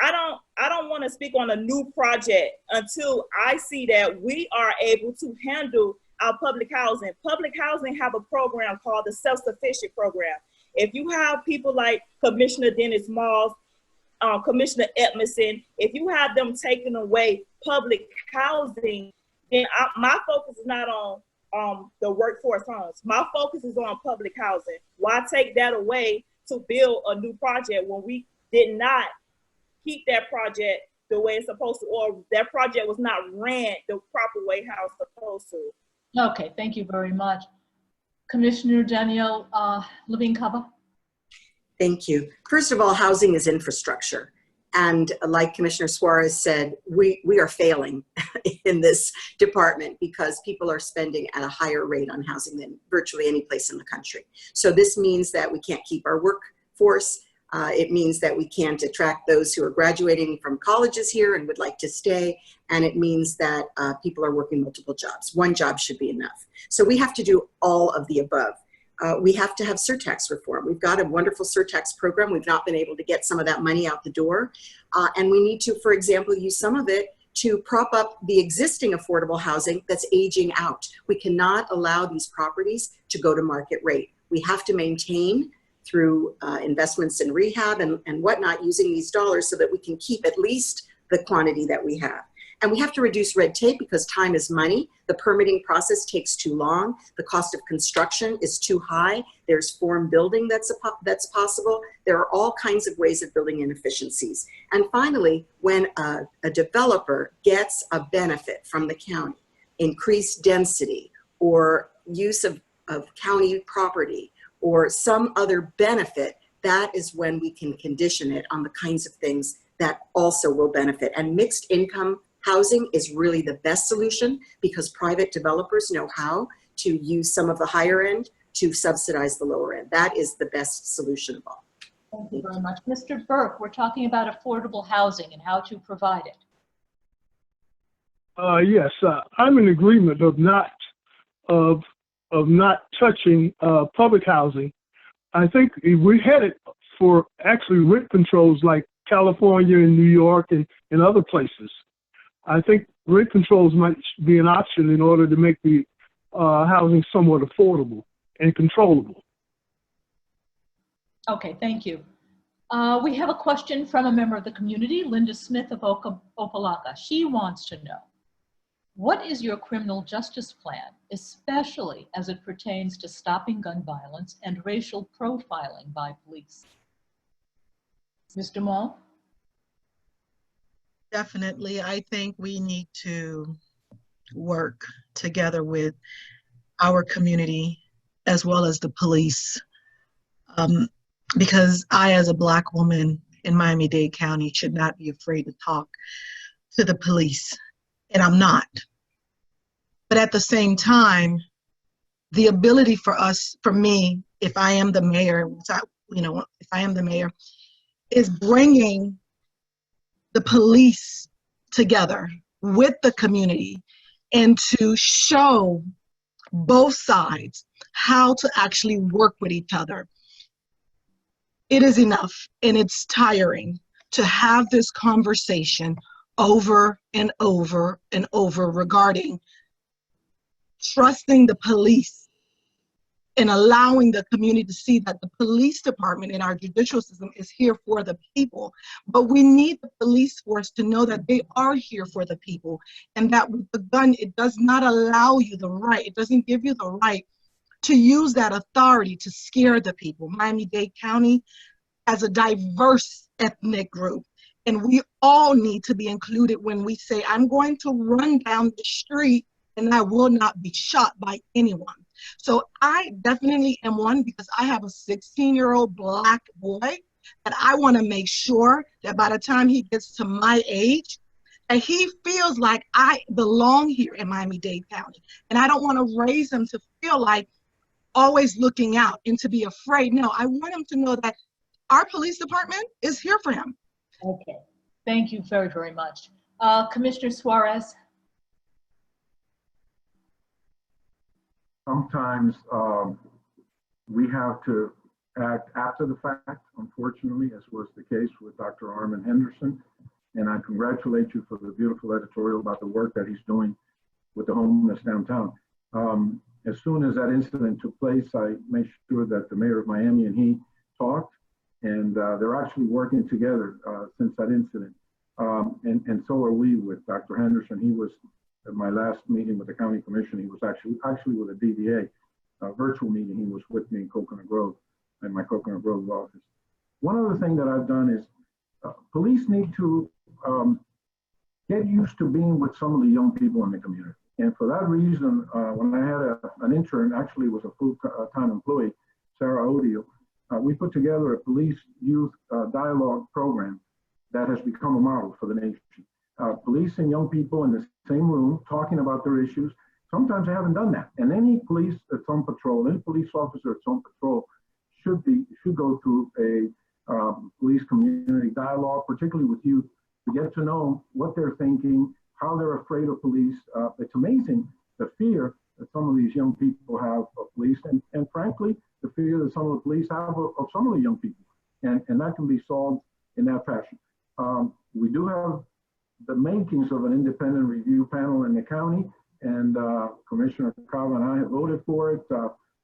S4: I don't want to speak on a new project until I see that we are able to handle our public housing. Public housing have a program called the Self-Sufficient Program. If you have people like Commissioner Dennis Moss, Commissioner Edmondson, if you have them taking away public housing, then my focus is not on the workforce homes. My focus is on public housing. Why take that away to build a new project when we did not keep that project the way it's supposed to, or that project was not ran the proper way how it's supposed to?
S9: Okay, thank you very much. Commissioner Danielle Levine-Cava.
S8: Thank you. First of all, housing is infrastructure. And like Commissioner Suarez said, we are failing in this department because people are spending at a higher rate on housing than virtually any place in the country. So this means that we can't keep our workforce. It means that we can't attract those who are graduating from colleges here and would like to stay. And it means that people are working multiple jobs. One job should be enough. So we have to do all of the above. We have to have surtax reform. We've got a wonderful surtax program. We've not been able to get some of that money out the door. And we need to, for example, use some of it to prop up the existing affordable housing that's aging out. We cannot allow these properties to go to market rate. We have to maintain through investments in rehab and whatnot, using these dollars so that we can keep at least the quantity that we have. And we have to reduce red tape because time is money. The permitting process takes too long. The cost of construction is too high. There's form building that's possible. There are all kinds of ways of building inefficiencies. And finally, when a developer gets a benefit from the county, increased density or use of county property or some other benefit, that is when we can condition it on the kinds of things that also will benefit. And mixed income housing is really the best solution because private developers know how to use some of the higher end to subsidize the lower end. That is the best solution of all.
S9: Thank you very much. Mr. Burke, we're talking about affordable housing and how to provide it.
S10: Yes, I'm in agreement of not touching public housing. I think we're headed for actually rent controls like California and New York and other places. I think rent controls might be an option in order to make the housing somewhat affordable and controllable.
S9: Okay, thank you. We have a question from a member of the community, Linda Smith of Opelika. She wants to know, what is your criminal justice plan, especially as it pertains to stopping gun violence and racial profiling by police? Ms. Dumont?
S6: Definitely. I think we need to work together with our community as well as the police. Because I, as a Black woman in Miami-Dade County, should not be afraid to talk to the police, and I'm not. But at the same time, the ability for us, for me, if I am the mayor, if I am the mayor, is bringing the police together with the community and to show both sides how to actually work with each other. It is enough and it's tiring to have this conversation over and over and over regarding trusting the police and allowing the community to see that the police department in our judicial system is here for the people. But we need the police force to know that they are here for the people, and that with the gun, it does not allow you the right, it doesn't give you the right to use that authority to scare the people. Miami-Dade County has a diverse ethnic group, and we all need to be included when we say, I'm going to run down the street and I will not be shot by anyone. So I definitely am one, because I have a 16-year-old Black boy that I want to make sure that by the time he gets to my age, that he feels like I belong here in Miami-Dade County. And I don't want to raise him to feel like always looking out and to be afraid. No, I want him to know that our police department is here for him.
S9: Okay, thank you very, very much. Commissioner Suarez?
S3: Sometimes we have to act after the fact, unfortunately, as was the case with Dr. Armin Henderson. And I congratulate you for the beautiful editorial about the work that he's doing with the homeless downtown. As soon as that incident took place, I made sure that the mayor of Miami and he talked, and they're actually working together since that incident. And so are we with Dr. Henderson. He was at my last meeting with the county commission. He was actually with the DDA, a virtual meeting. He was with me in Coconut Grove, in my Coconut Grove office. One other thing that I've done is police need to get used to being with some of the young people in the community. And for that reason, when I had an intern, actually was a full-time employee, Sarah Odio, we put together a police youth dialogue program that has become a model for the nation. Police and young people in the same room talking about their issues. Sometimes they haven't done that. And any police that's on patrol, any police officer that's on patrol should go through a police community dialogue, particularly with youth, to get to know what they're thinking, how they're afraid of police. It's amazing the fear that some of these young people have of police, and frankly, the fear that some of the police have of some of the young people. And that can be solved in that fashion. We do have the makings of an independent review panel in the county, and Commissioner Cava and I have voted for it,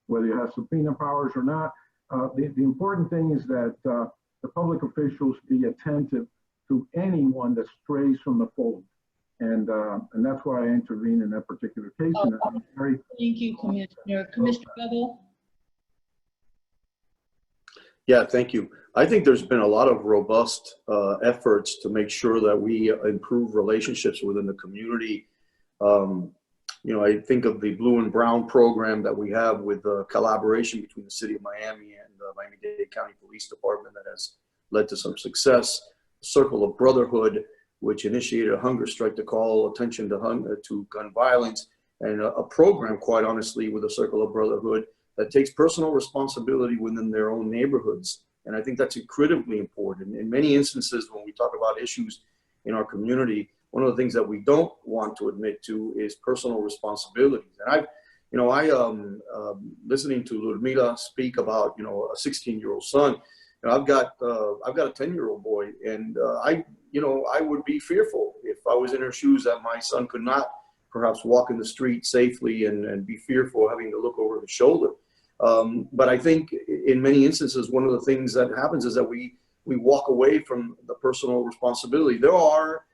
S3: whether you have subpoena powers or not. The important thing is that the public officials be attentive to anyone that strays from the fold. And that's why I intervened in that particular case. And I'm very,
S9: Thank you, Commissioner. Commissioner Bevel?
S5: Yeah, thank you. I think there's been a lot of robust efforts to make sure that we improve relationships within the community. You know, I think of the Blue and Brown program that we have with the collaboration between the City of Miami and the Miami-Dade County Police Department that has led to some success. Circle of Brotherhood, which initiated a hunger strike to call attention to gun violence, and a program, quite honestly, with the Circle of Brotherhood that takes personal responsibility within their own neighborhoods. And I think that's incredibly important. In many instances, when we talk about issues in our community, one of the things that we don't want to admit to is personal responsibilities. And listening to Ludmila speak about, you know, a 16-year-old son, you know, I've got a 10-year-old boy, and I would be fearful if I was in her shoes that my son could not perhaps walk in the street safely and be fearful of having to look over his shoulder. But I think in many instances, one of the things that happens is that we walk away from the personal responsibility. There are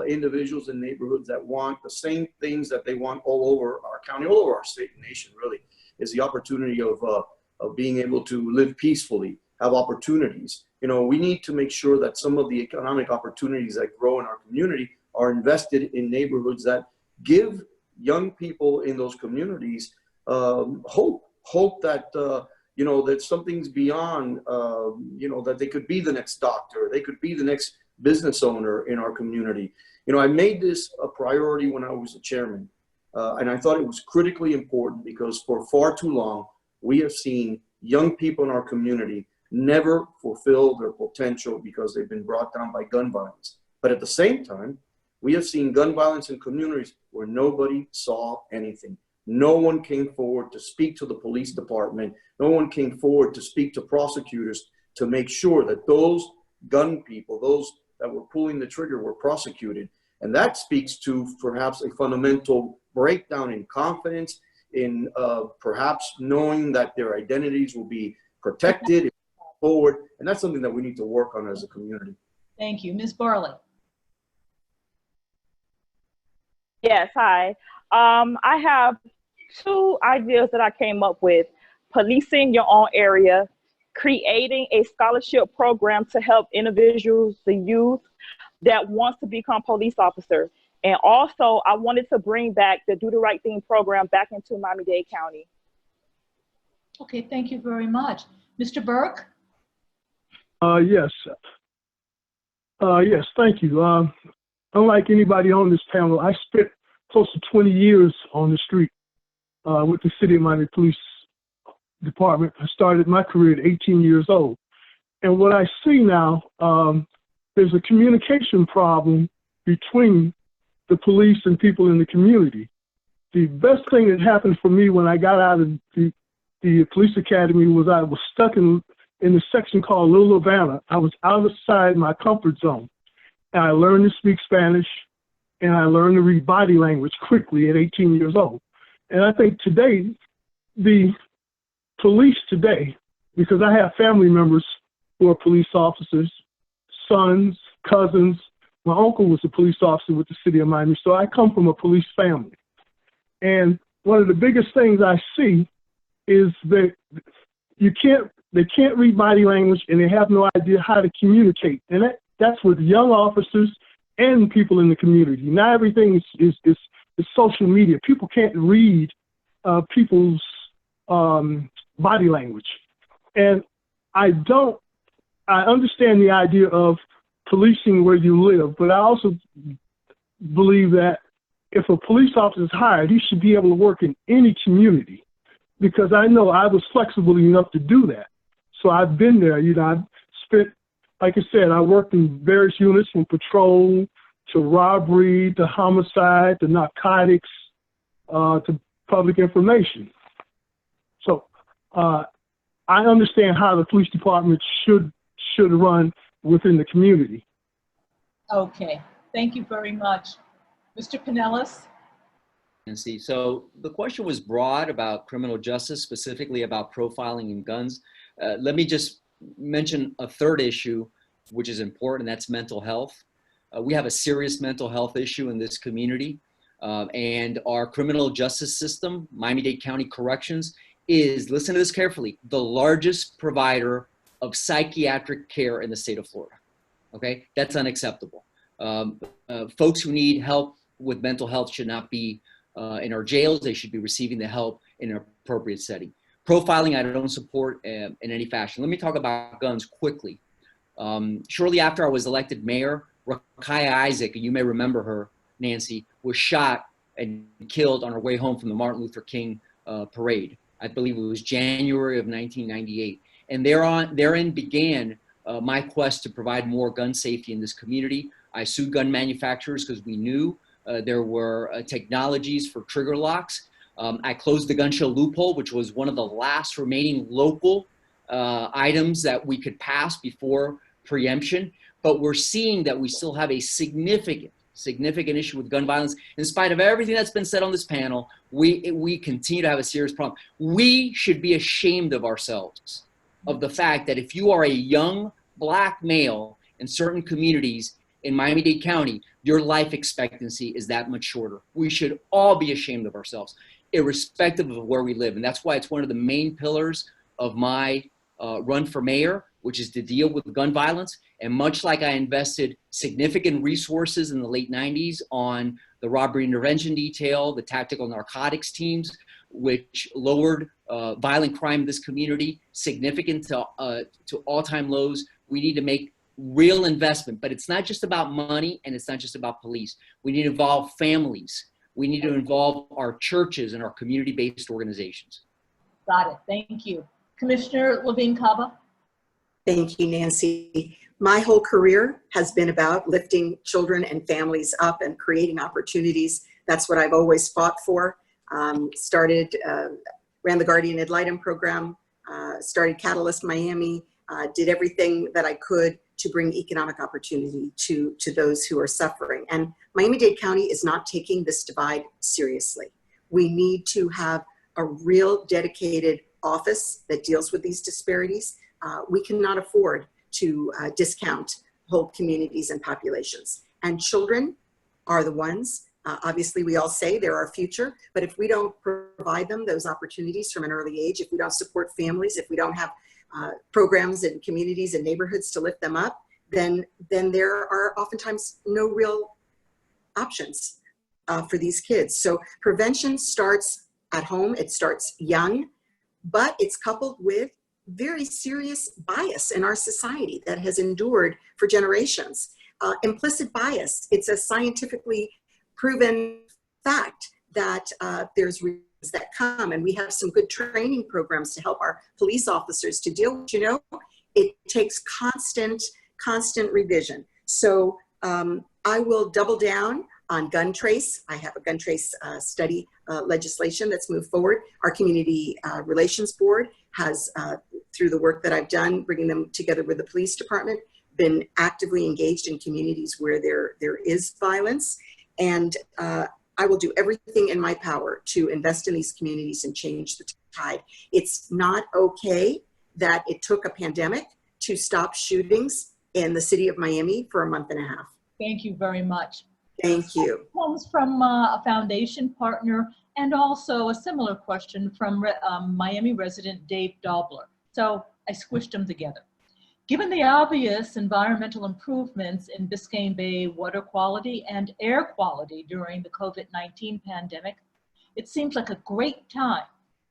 S5: individuals in neighborhoods that want the same things that they want all over our county, all over our state and nation, really, is the opportunity of being able to live peacefully, have opportunities. You know, we need to make sure that some of the economic opportunities that grow in our community are invested in neighborhoods that give young people in those communities hope that, you know, that something's beyond, you know, that they could be the next doctor, they could be the next business owner in our community. You know, I made this a priority when I was a chairman, and I thought it was critically important because for far too long, we have seen young people in our community never fulfill their potential because they've been brought down by gun violence. But at the same time, we have seen gun violence in communities where nobody saw anything. No one came forward to speak to the police department. No one came forward to speak to prosecutors to make sure that those gun people, those that were pulling the trigger, were prosecuted. And that speaks to perhaps a fundamental breakdown in confidence, in perhaps knowing that their identities will be protected forward. And that's something that we need to work on as a community.
S9: Thank you. Ms. Barley?
S4: Yes, hi. I have two ideas that I came up with: policing your own area, creating a scholarship program to help individuals, the youth that wants to become police officer. And also I wanted to bring back the Do the Right Thing program back into Miami-Dade County.
S9: Okay, thank you very much. Mr. Burke?
S10: Yes. Yes, thank you. Unlike anybody on this panel, I spent close to 20 years on the street with the City of Miami Police Department. I started my career at 18 years old. And what I see now, there's a communication problem between the police and people in the community. The best thing that happened for me when I got out of the police academy was I was stuck in the section called Little Havana. I was outside my comfort zone. And I learned to speak Spanish, and I learned to read body language quickly at 18 years old. And I think today, the police today, because I have family members who are police officers, sons, cousins. My uncle was a police officer with the City of Miami, so I come from a police family. And one of the biggest things I see is that they can't read body language, and they have no idea how to communicate. And that's with young officers and people in the community. Now everything is social media. People can't read people's body language. And I understand the idea of policing where you live, but I also believe that if a police officer is hired, he should be able to work in any community, because I know I was flexible enough to do that. So I've been there. You know, I've spent, like I said, I worked in various units, from patrol to robbery to homicide to narcotics to public information. So I understand how the police department should run within the community.
S9: Okay, thank you very much. Mr. Pinellas?
S7: Nancy, so the question was broad about criminal justice, specifically about profiling in guns. Let me just mention a third issue, which is important, and that's mental health. we have a serious mental health issue in this community. And our criminal justice system, Miami-Dade County Corrections, is, listen to this carefully, the largest provider of psychiatric care in the state of Florida. Okay, that's unacceptable. Folks who need help with mental health should not be in our jails. They should be receiving the help in an appropriate setting. Profiling, I don't support in any fashion. Let me talk about guns quickly. Shortly after I was elected mayor, Rakaya Isaac, you may remember her, Nancy, was shot and killed on her way home from the Martin Luther King parade. I believe it was January of 1998. And therein began my quest to provide more gun safety in this community. I sued gun manufacturers because we knew there were technologies for trigger locks. I closed the gun show loophole, which was one of the last remaining local items that we could pass before preemption. But we're seeing that we still have a significant issue with gun violence. In spite of everything that's been said on this panel, we continue to have a serious problem. We should be ashamed of ourselves, of the fact that if you are a young Black male in certain communities in Miami-Dade County, your life expectancy is that much shorter. We should all be ashamed of ourselves, irrespective of where we live. And that's why it's one of the main pillars of my run for mayor, which is to deal with gun violence. And much like I invested significant resources in the late 90s on the robbery intervention detail, the tactical narcotics teams, which lowered violent crime in this community significant to all-time lows, we need to make real investment. But it's not just about money, and it's not just about police. We need to involve families. We need to involve our churches and our community-based organizations.
S9: Got it. Thank you. Commissioner Levine Cava.
S8: Thank you, Nancy. My whole career has been about lifting children and families up and creating opportunities. That's what I've always fought for. Ran the Guardian Ad Litem program, started Catalyst Miami, did everything that I could to bring economic opportunity to those who are suffering. And Miami-Dade County is not taking this divide seriously. We need to have a real dedicated office that deals with these disparities. We cannot afford to discount whole communities and populations. And children are the ones, obviously we all say they're our future, but if we don't provide them those opportunities from an early age, if we don't support families, if we don't have programs and communities and neighborhoods to lift them up, then there are oftentimes no real options for these kids. So prevention starts at home, it starts young, but it's coupled with very serious bias in our society that has endured for generations. Implicit bias, it's a scientifically proven fact that there's reasons that come, and we have some good training programs to help our police officers to deal with, it takes constant revision. So I will double down on gun trace. I have a gun trace study legislation that's moved forward. Our community relations board has, through the work that I've done, bringing them together with the police department, been actively engaged in communities where there is violence. And I will do everything in my power to invest in these communities and change the tide. It's not okay that it took a pandemic to stop shootings in the city of Miami for a month and a half.
S9: Thank you very much.
S8: Thank you.
S9: It comes from a foundation partner and also a similar question from Miami resident Dave Dobler. So I squished them together. Given the obvious environmental improvements in Biscayne Bay water quality and air quality during the COVID-19 pandemic, it seems like a great time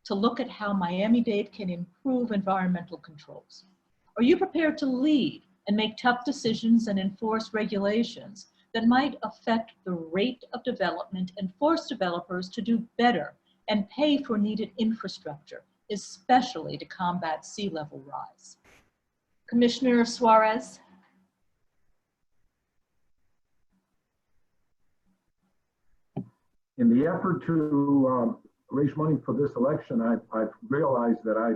S9: to look at how Miami-Dade can improve environmental controls. Are you prepared to lead and make tough decisions and enforce regulations that might affect the rate of development and force developers to do better and pay for needed infrastructure, especially to combat sea level rise? Commissioner Suarez.
S3: In the effort to raise money for this election, I've realized that I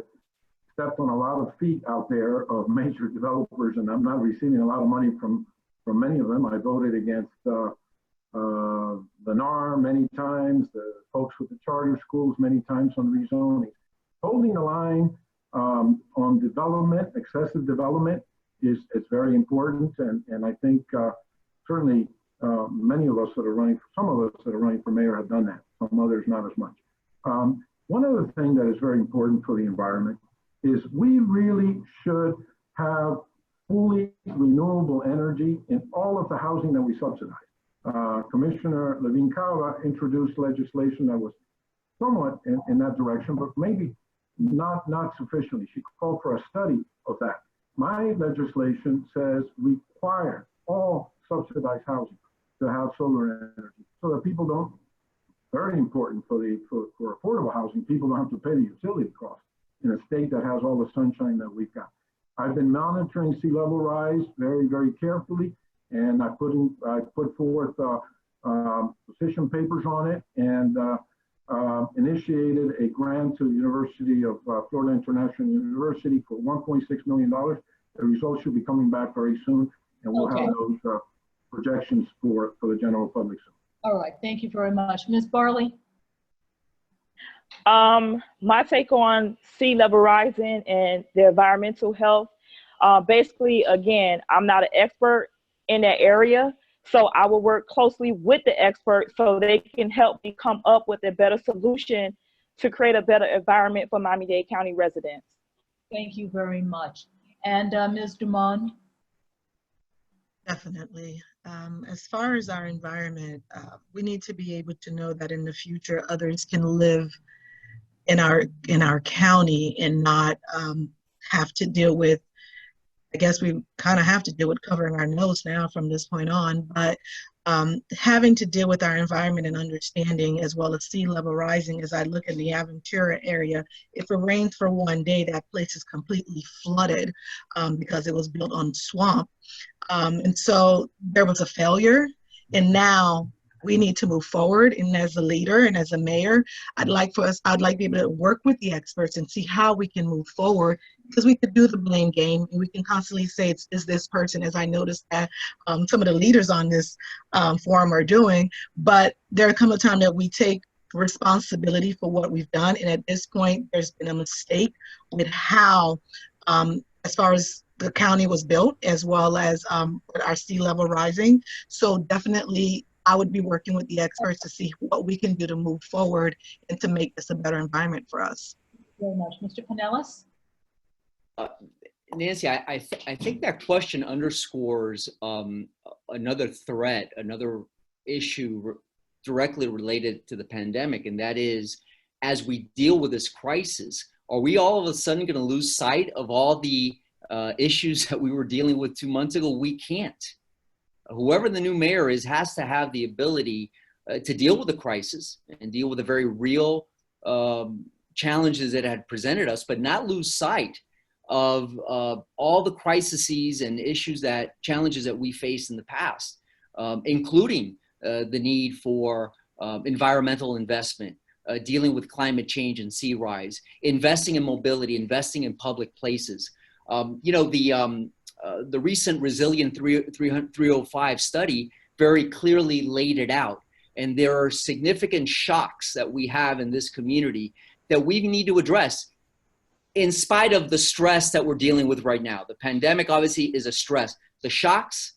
S3: stepped on a lot of feet out there of major developers, and I'm not receiving a lot of money from many of them. I voted against the NAR many times, the folks with the charter schools many times on rezoning. Holding the line on development, excessive development, is very important, and I think certainly many of us that are running, some of us that are running for mayor have done that, some others not as much. One other thing that is very important for the environment is we really should have fully renewable energy in all of the housing that we subsidize. Commissioner Levine Cava introduced legislation that was somewhat in that direction, but maybe not sufficiently. She called for a study of that. My legislation says require all subsidized housing to have solar energy so that people don't, very important for affordable housing, people don't have to pay the utility cost in a state that has all the sunshine that we've got. I've been monitoring sea level rise very, very carefully, and I put forth position papers on it, and initiated a grant to the University of Florida International University for $1.6 million. The results should be coming back very soon, and we'll have those projections for the general public soon.
S9: All right, thank you very much. Ms. Barley?
S4: My take on sea level rising and the environmental health, basically, again, I'm not an expert in that area, so I will work closely with the experts so they can help me come up with a better solution to create a better environment for Miami-Dade County residents.
S9: Thank you very much. And Ms. Dumond?
S6: Definitely. As far as our environment, we need to be able to know that in the future others can live in our county and not have to deal with, I guess we kind of have to deal with covering our nose now from this point on, but having to deal with our environment and understanding, as well as sea level rising. As I look in the Aventura area, if it rains for one day, that place is completely flooded because it was built on swamp. And so there was a failure, and now we need to move forward. And as a leader and as a mayor, I'd like to be able to work with the experts and see how we can move forward, because we could do the blame game and we can constantly say it's this person, as I noticed that some of the leaders on this forum are doing. But there come a time that we take responsibility for what we've done. And at this point, there's been a mistake with how, as far as the county was built, as well as our sea level rising. So definitely, I would be working with the experts to see what we can do to move forward and to make this a better environment for us.
S9: Thank you very much. Mr. Pinellas?
S7: Nancy, I think that question underscores another threat, another issue directly related to the pandemic, and that is, as we deal with this crisis, are we all of a sudden going to lose sight of all the issues that we were dealing with 2 months ago? We can't. Whoever the new mayor is has to have the ability to deal with the crisis and deal with the very real challenges that had presented us, but not lose sight of all the crises and challenges that we faced in the past, including the need for environmental investment, dealing with climate change and sea rise, investing in mobility, investing in public places. The recent Resilient 305 study very clearly laid it out. And there are significant shocks that we have in this community that we need to address in spite of the stress that we're dealing with right now. The pandemic obviously is a stress. The shocks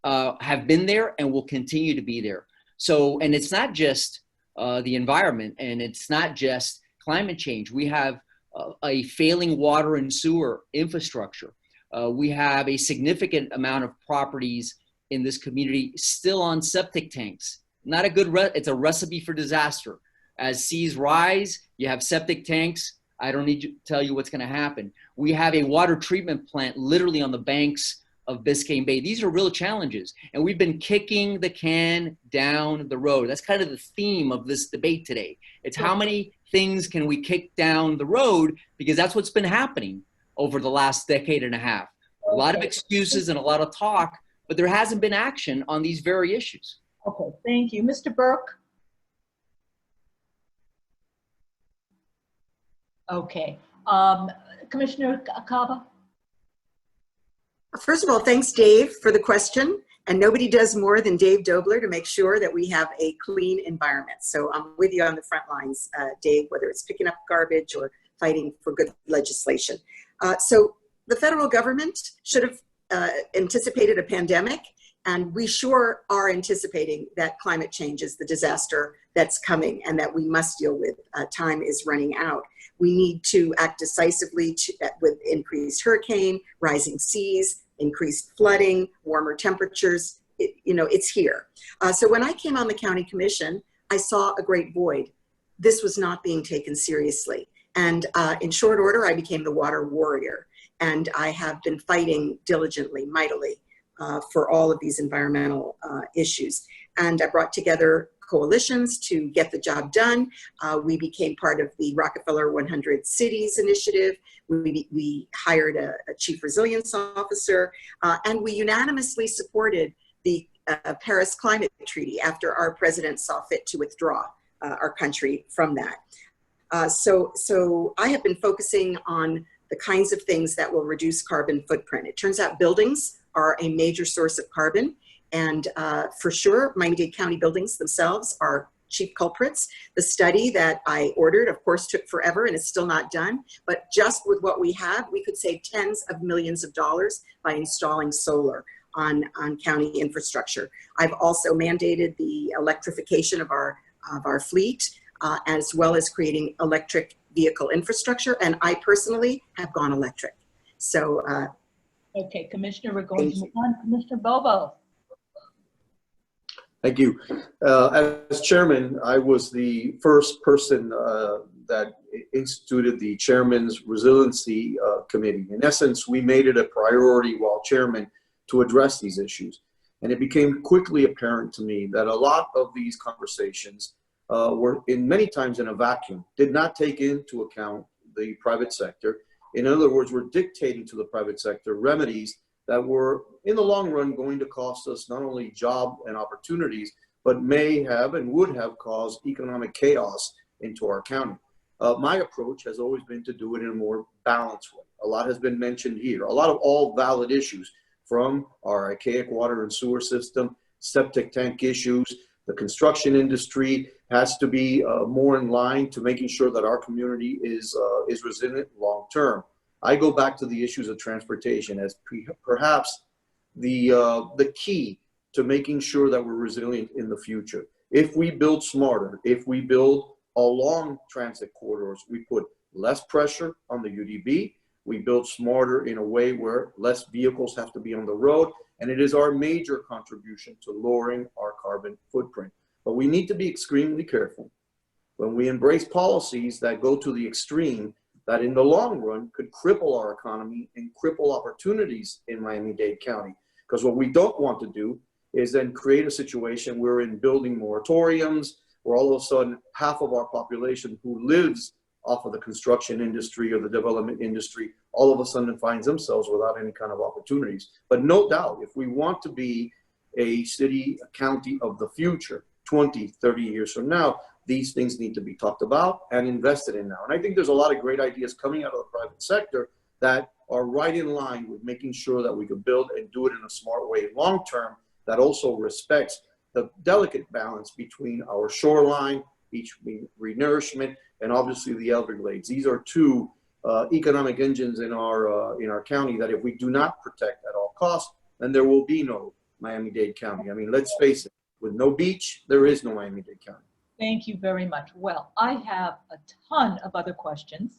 S7: have been there and will continue to be there. So, and it's not just the environment, and it's not just climate change. We have a failing water and sewer infrastructure. We have a significant amount of properties in this community still on septic tanks. Not a good, it's a recipe for disaster. As seas rise, you have septic tanks. I don't need to tell you what's going to happen. We have a water treatment plant literally on the banks of Biscayne Bay. These are real challenges. And we've been kicking the can down the road. That's kind of the theme of this debate today. It's how many things can we kick down the road, because that's what's been happening over the last decade and a half. A lot of excuses and a lot of talk, but there hasn't been action on these very issues.
S9: Okay, thank you. Mr. Burke? Okay. Commissioner Cava?
S8: First of all, thanks, Dave, for the question. And nobody does more than Dave Dobler to make sure that we have a clean environment. So I'm with you on the front lines, Dave, whether it's picking up garbage or fighting for good legislation. So the federal government should have anticipated a pandemic And we sure are anticipating that climate change is the disaster that's coming and that we must deal with. Time is running out. We need to act decisively with increased hurricane, rising seas, increased flooding, warmer temperatures. It's here. So when I came on the county commission, I saw a great void. This was not being taken seriously. And in short order, I became the water warrior. And I have been fighting diligently, mightily, for all of these environmental issues. And I brought together coalitions to get the job done. We became part of the Rockefeller 100 Cities Initiative. We hired a chief resilience officer, and we unanimously supported the Paris Climate Treaty after our president saw fit to withdraw our country from that. So I have been focusing on the kinds of things that will reduce carbon footprint. It turns out buildings are a major source of carbon. And for sure, Miami-Dade County buildings themselves are chief culprits. The study that I ordered, of course, took forever and is still not done. But just with what we have, we could save tens of millions of dollars by installing solar on county infrastructure. I've also mandated the electrification of our fleet, as well as creating electric vehicle infrastructure. And I personally have gone electric. So,
S9: okay, Commissioner, we're going to move on. Commissioner Bobo.
S5: Thank you. As chairman, I was the first person that instituted the Chairman's Resiliency Committee. In essence, we made it a priority while chairman to address these issues. And it became quickly apparent to me that a lot of these conversations were many times in a vacuum, did not take into account the private sector. In other words, we're dictating to the private sector remedies that were, in the long run, going to cost us not only job and opportunities, but may have and would have caused economic chaos into our county. My approach has always been to do it in a more balanced way. A lot has been mentioned here, a lot of all valid issues, from our archaic water and sewer system, septic tank issues. The construction industry has to be more in line to making sure that our community is resilient long term. I go back to the issues of transportation as perhaps the key to making sure that we're resilient in the future. If we build smarter, if we build along transit corridors, we put less pressure on the UDB. We build smarter in a way where less vehicles have to be on the road, and it is our major contribution to lowering our carbon footprint. But we need to be extremely careful when we embrace policies that go to the extreme, that in the long run could cripple our economy and cripple opportunities in Miami-Dade County. Because what we don't want to do is then create a situation where in building moratoriums, where all of a sudden half of our population who lives off of the construction industry or the development industry, all of a sudden finds themselves without any kind of opportunities. But no doubt, if we want to be a city, a county of the future, 20, 30 years from now, these things need to be talked about and invested in now. And I think there's a lot of great ideas coming out of the private sector that are right in line with making sure that we can build and do it in a smart way long term that also respects the delicate balance between our shoreline, beach renourishment, and obviously the Everglades. These are two economic engines in our county that if we do not protect at all costs, then there will be no Miami-Dade County. I mean, let's face it, with no beach, there is no Miami-Dade County.
S9: Thank you very much. Well, I have a ton of other questions,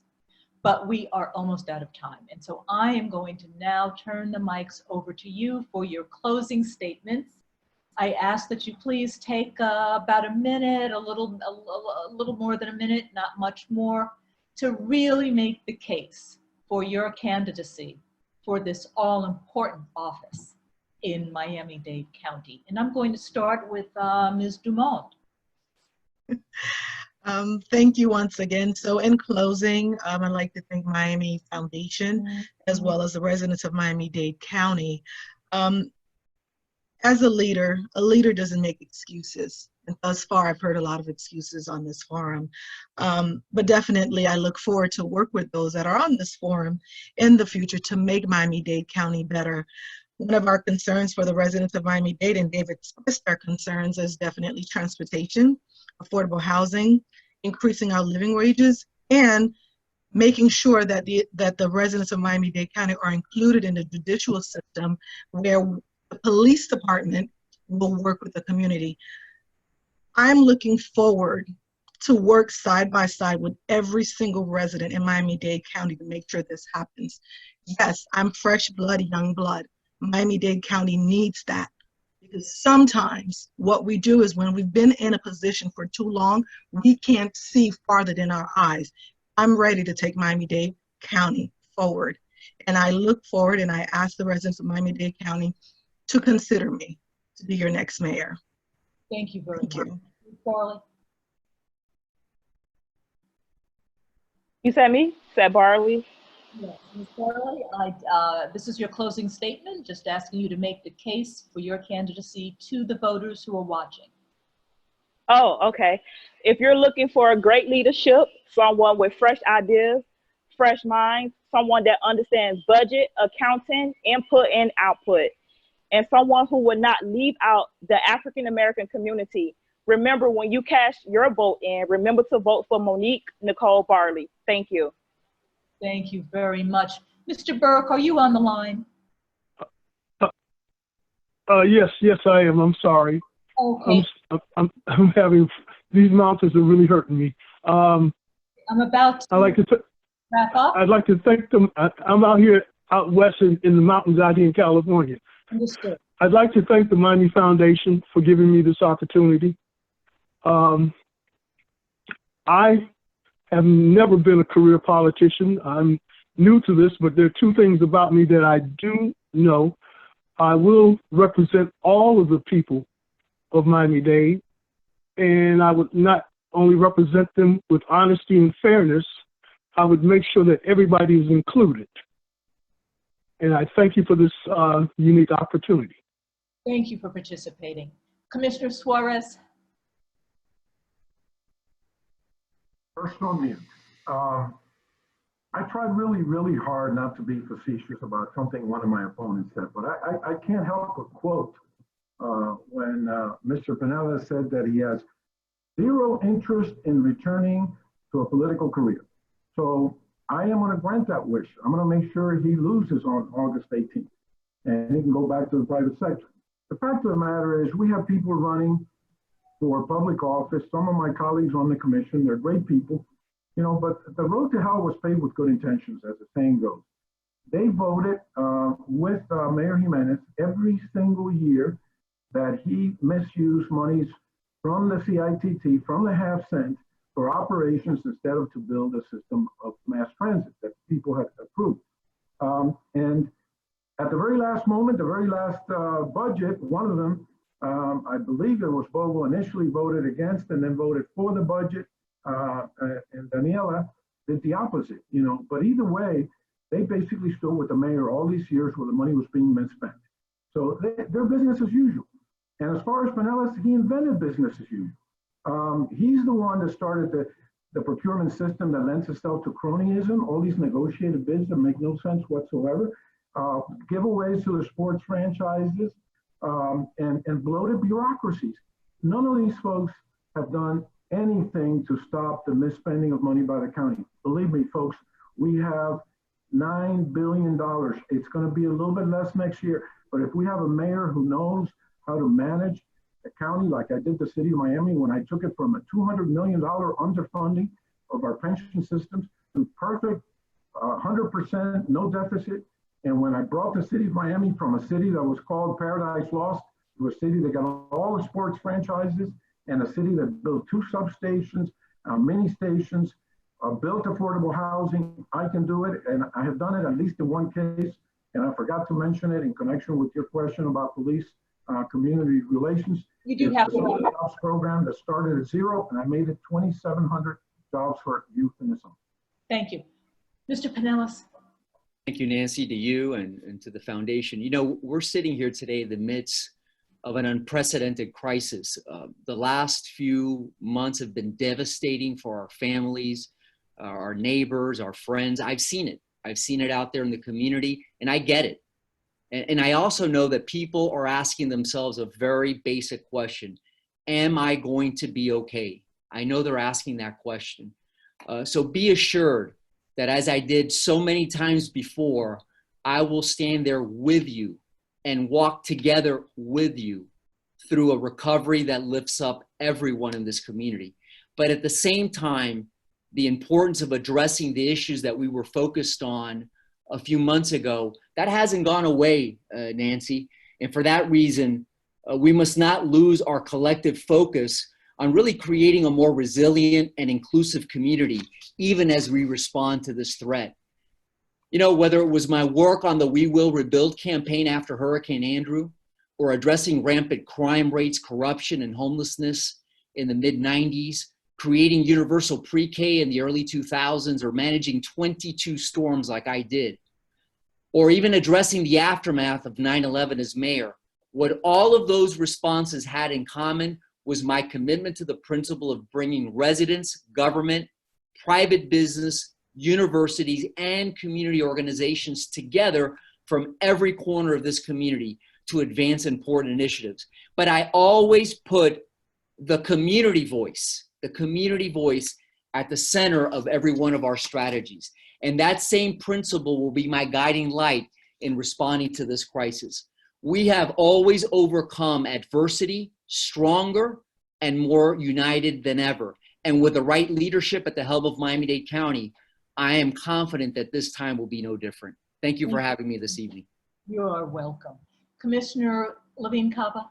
S9: but we are almost out of time. And so I am going to now turn the mics over to you for your closing statements. I ask that you please take about a minute, a little more than a minute, not much more, to really make the case for your candidacy for this all-important office in Miami-Dade County. And I'm going to start with Ms. Dumont.
S6: Thank you once again. So in closing, I'd like to thank Miami Foundation as well as the residents of Miami-Dade County. As a leader doesn't make excuses. And thus far, I've heard a lot of excuses on this forum. But definitely, I look forward to work with those that are on this forum in the future to make Miami-Dade County better. One of our concerns for the residents of Miami-Dade, and they've expressed their concerns, is definitely transportation, affordable housing, increasing our living wages, and making sure that the residents of Miami-Dade County are included in the judicial system where The police department will work with the community. I'm looking forward to work side by side with every single resident in Miami-Dade County to make sure this happens. Yes, I'm fresh blood, young blood. Miami-Dade County needs that, because sometimes what we do is when we've been in a position for too long, we can't see farther than our eyes. I'm ready to take Miami-Dade County forward. And I look forward and I ask the residents of Miami-Dade County to consider me to be your next mayor.
S9: Thank you very
S6: Thank
S9: much.
S6: you.
S9: Farley?
S11: You said me? Said Barley?
S9: Yes, Ms. Farley, this is your closing statement, just asking you to make the case for your candidacy to the voters who are watching.
S11: Oh, okay. If you're looking for a great leadership, someone with fresh ideas, fresh minds, someone that understands budget, accounting, input and output, and someone who would not leave out the African American community, remember when you cast your vote in, remember to vote for Monique Nicole Barley. Thank you.
S9: Thank you very much. Mr. Burke, are you on the line?
S10: Yes, I am. I'm sorry.
S9: Okay.
S10: I'm having, these mountains are really hurting me.
S9: I'm about to wrap up.
S10: I'd like to thank them. I'm out here out west in the mountains out here in California.
S9: Understood.
S10: I'd like to thank the Miami Foundation for giving me this opportunity. I have never been a career politician. I'm new to this, but there are two things about me that I do know. I will represent all of the people of Miami-Dade, and I would not only represent them with honesty and fairness, I would make sure that everybody is included. And I thank you for this unique opportunity.
S9: Thank you for participating. Commissioner Suarez.
S3: First on mute. I tried really hard not to be facetious about something one of my opponents said, but I can't help but quote when Mr. Pinella said that he has zero interest in returning to a political career. So I am going to grant that wish. I'm going to make sure he loses on August 18th and he can go back to the private sector. The fact of the matter is we have people running for public office. Some of my colleagues on the commission, they're great people, you know, but the road to hell was paved with good intentions, as the saying goes. They voted with Mayor Jimenez every single year that he misused monies from the CITT, from the half cent, for operations instead of to build a system of mass transit that people had approved. And at the very last moment, the very last budget, one of them, I believe it was Bobo, initially voted against and then voted for the budget, and Daniela did the opposite, you know. But either way, they basically stood with the mayor all these years where the money was being misspent. So their business as usual. And as far as Pinellas, he invented business as usual. He's the one that started the procurement system that lends itself to cronyism, all these negotiated bids that make no sense whatsoever, giveaways to the sports franchises, and bloated bureaucracies. None of these folks have done anything to stop the misspending of money by the county. Believe me, folks, we have $9 billion. It's going to be a little bit less next year, but if we have a mayor who knows how to manage the county like I did the city of Miami when I took it from a $200 million underfunding of our pension systems to perfect 100% no deficit. And when I brought the city of Miami from a city that was called Paradise Lost to a city that got all the sports franchises and a city that built 2 substations, mini stations, built affordable housing, I can do it. And I have done it at least in one case. And I forgot to mention it in connection with your question about police community relations.
S9: You do have to
S3: jobs program that started at 0, and I made it 2,700 jobs for youth in the summer.
S9: Thank you. Mr. Pinellas.
S7: Thank you, Nancy, to you and to the foundation. You know, we're sitting here today in the midst of an unprecedented crisis. The last few months have been devastating for our families, our neighbors, our friends. I've seen it. I've seen it out there in the community, and I get it. And I also know that people are asking themselves a very basic question. Am I going to be okay? I know they're asking that question. So be assured that as I did so many times before, I will stand there with you and walk together with you through a recovery that lifts up everyone in this community. But at the same time, the importance of addressing the issues that we were focused on a few months ago, that hasn't gone away, Nancy. And for that reason, we must not lose our collective focus on really creating a more resilient and inclusive community, even as we respond to this threat. You know, whether it was my work on the We Will Rebuild campaign after Hurricane Andrew, or addressing rampant crime rates, corruption, and homelessness in the mid-90s, creating universal pre-K in the early 2000s, or managing 22 storms like I did, or even addressing the aftermath of 9/11 as mayor, what all of those responses had in common was my commitment to the principle of bringing residents, government, private business, universities, and community organizations together from every corner of this community to advance important initiatives. But I always put the community voice at the center of every one of our strategies. And that same principle will be my guiding light in responding to this crisis. We have always overcome adversity stronger and more united than ever. And with the right leadership at the helm of Miami-Dade County, I am confident that this time will be no different. Thank you for having me this evening.
S9: You're welcome. Commissioner Levine Cava.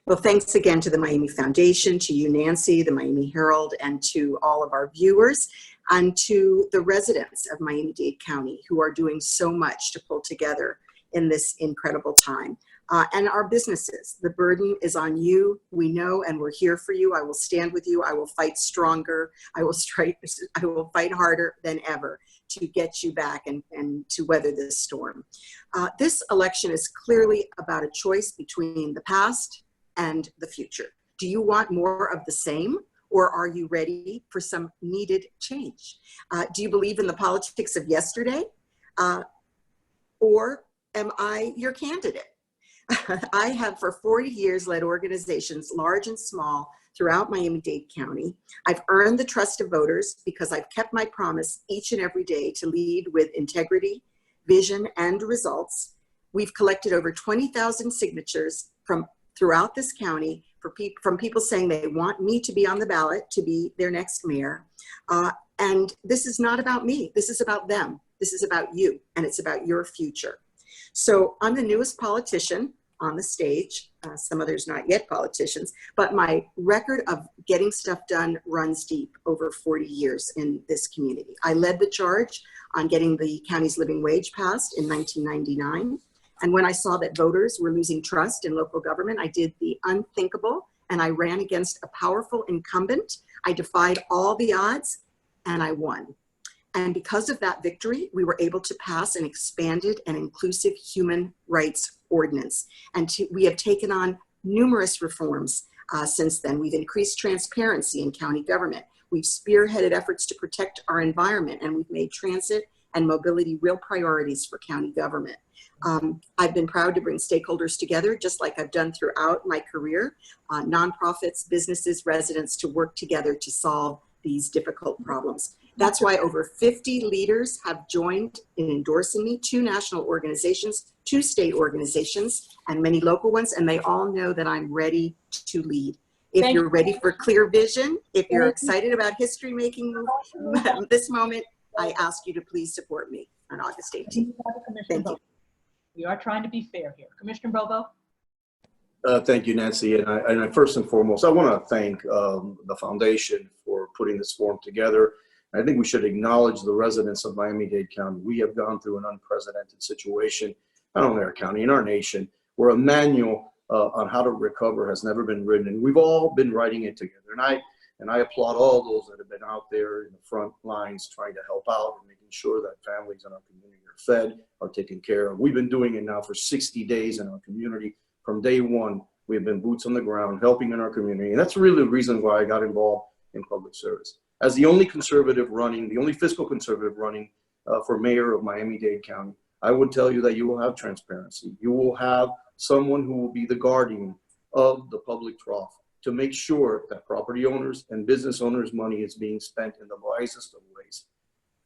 S8: Well, thanks again to the Miami Foundation, to you, Nancy, the Miami Herald, and to all of our viewers, and to the residents of Miami-Dade County who are doing so much to pull together in this incredible time. And our businesses, the burden is on you. We know, and we're here for you. I will stand with you. I will fight stronger. I will fight harder than ever to get you back and to weather this storm. This election is clearly about a choice between the past and the future. Do you want more of the same, or are you ready for some needed change? Do you believe in the politics of yesterday, or am I your candidate? I have for 40 years led organizations, large and small, throughout Miami-Dade County. I've earned the trust of voters because I've kept my promise each and every day to lead with integrity, vision, and results. We've collected over 20,000 signatures from throughout this county from people saying they want me to be on the ballot to be their next mayor. And this is not about me. This is about them. This is about you, and it's about your future. So I'm the newest politician on the stage. Some others not yet politicians, but my record of getting stuff done runs deep over 40 years in this community. I led the charge on getting the county's living wage passed in 1999. And when I saw that voters were losing trust in local government, I did the unthinkable and I ran against a powerful incumbent. I defied all the odds and I won. And because of that victory, we were able to pass an expanded and inclusive human rights ordinance. And we have taken on numerous reforms since then. We've increased transparency in county government. We've spearheaded efforts to protect our environment, and we've made transit and mobility real priorities for county government. I've been proud to bring stakeholders together, just like I've done throughout my career, nonprofits, businesses, residents, to work together to solve these difficult problems. That's why over 50 leaders have joined in endorsing me, 2 national organizations, 2 state organizations, and many local ones, and they all know that I'm ready to lead. If you're ready for clear vision, if you're excited about history making this moment, I ask you to please support me on August 18th. Thank you.
S9: We are trying to be fair here. Commissioner Bobo?
S5: Thank you, Nancy. And I first and foremost, I want to thank the foundation for putting this forum together. I think we should acknowledge the residents of Miami-Dade County. We have gone through an unprecedented situation, not only our county, in our nation, where a manual on how to recover has never been written. And we've all been writing it together. And I applaud all those that have been out there in the front lines trying to help out and making sure that families in our community are fed, are taken care of. We've been doing it now for 60 days in our community. From day one, we have been boots on the ground, helping in our community. And that's really the reason why I got involved in public service. As the only conservative running, the only fiscal conservative running for mayor of Miami-Dade County, I would tell you that you will have transparency. You will have someone who will be the guardian of the public trough to make sure that property owners and business owners' money is being spent in the wisest of ways.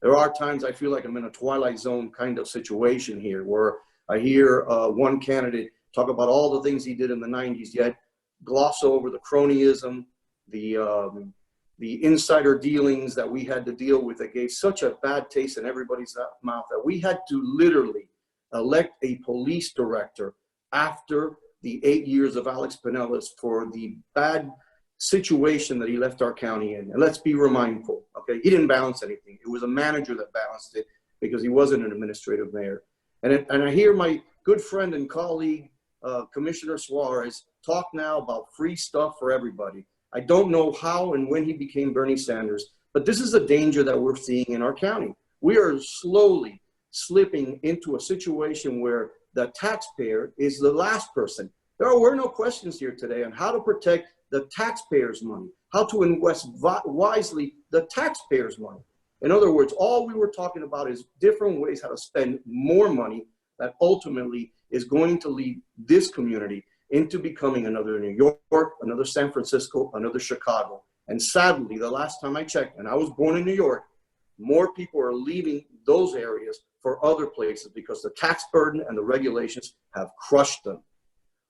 S5: There are times I feel like I'm in a Twilight Zone kind of situation here where I hear one candidate talk about all the things he did in the 90s, yet gloss over the cronyism, the insider dealings that we had to deal with that gave such a bad taste in everybody's mouth that we had to literally elect a police director after the 8 years of Alex Pinellas for the bad situation that he left our county in. And let's be mindful, okay? He didn't balance anything. It was a manager that balanced it because he wasn't an administrative mayor. And I hear my good friend and colleague, Commissioner Suarez, talk now about free stuff for everybody. I don't know how and when he became Bernie Sanders, but this is a danger that we're seeing in our county. We are slowly slipping into a situation where the taxpayer is the last person. There were no questions here today on how to protect the taxpayers' money, how to invest wisely the taxpayers' money. In other words, all we were talking about is different ways how to spend more money that ultimately is going to lead this community into becoming another New York, another San Francisco, another Chicago. And sadly, the last time I checked, and I was born in New York, more people are leaving those areas for other places because the tax burden and the regulations have crushed them.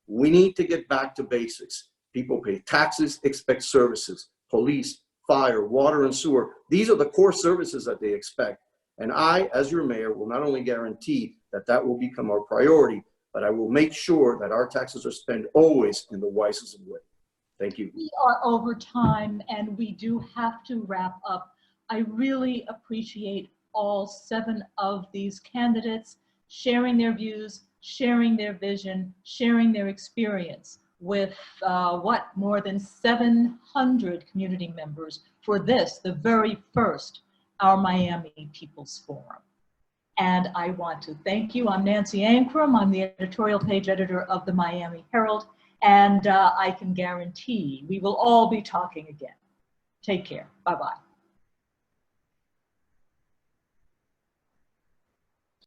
S5: We need to get back to basics. People pay taxes, expect services, police, fire, water, and sewer. These are the core services that they expect. And I, as your mayor, will not only guarantee that that will become our priority, but I will make sure that our taxes are spent always in the wisest way. Thank you.
S9: We are over time and we do have to wrap up. I really appreciate all 7 of these candidates sharing their views, sharing their vision, sharing their experience with more than 700 community members for this, the very first Our Miami People's Forum. And I want to thank you. I'm Nancy Ankrum. I'm the editorial page editor of the Miami Herald, and I can guarantee we will all be talking again. Take care. Bye-bye.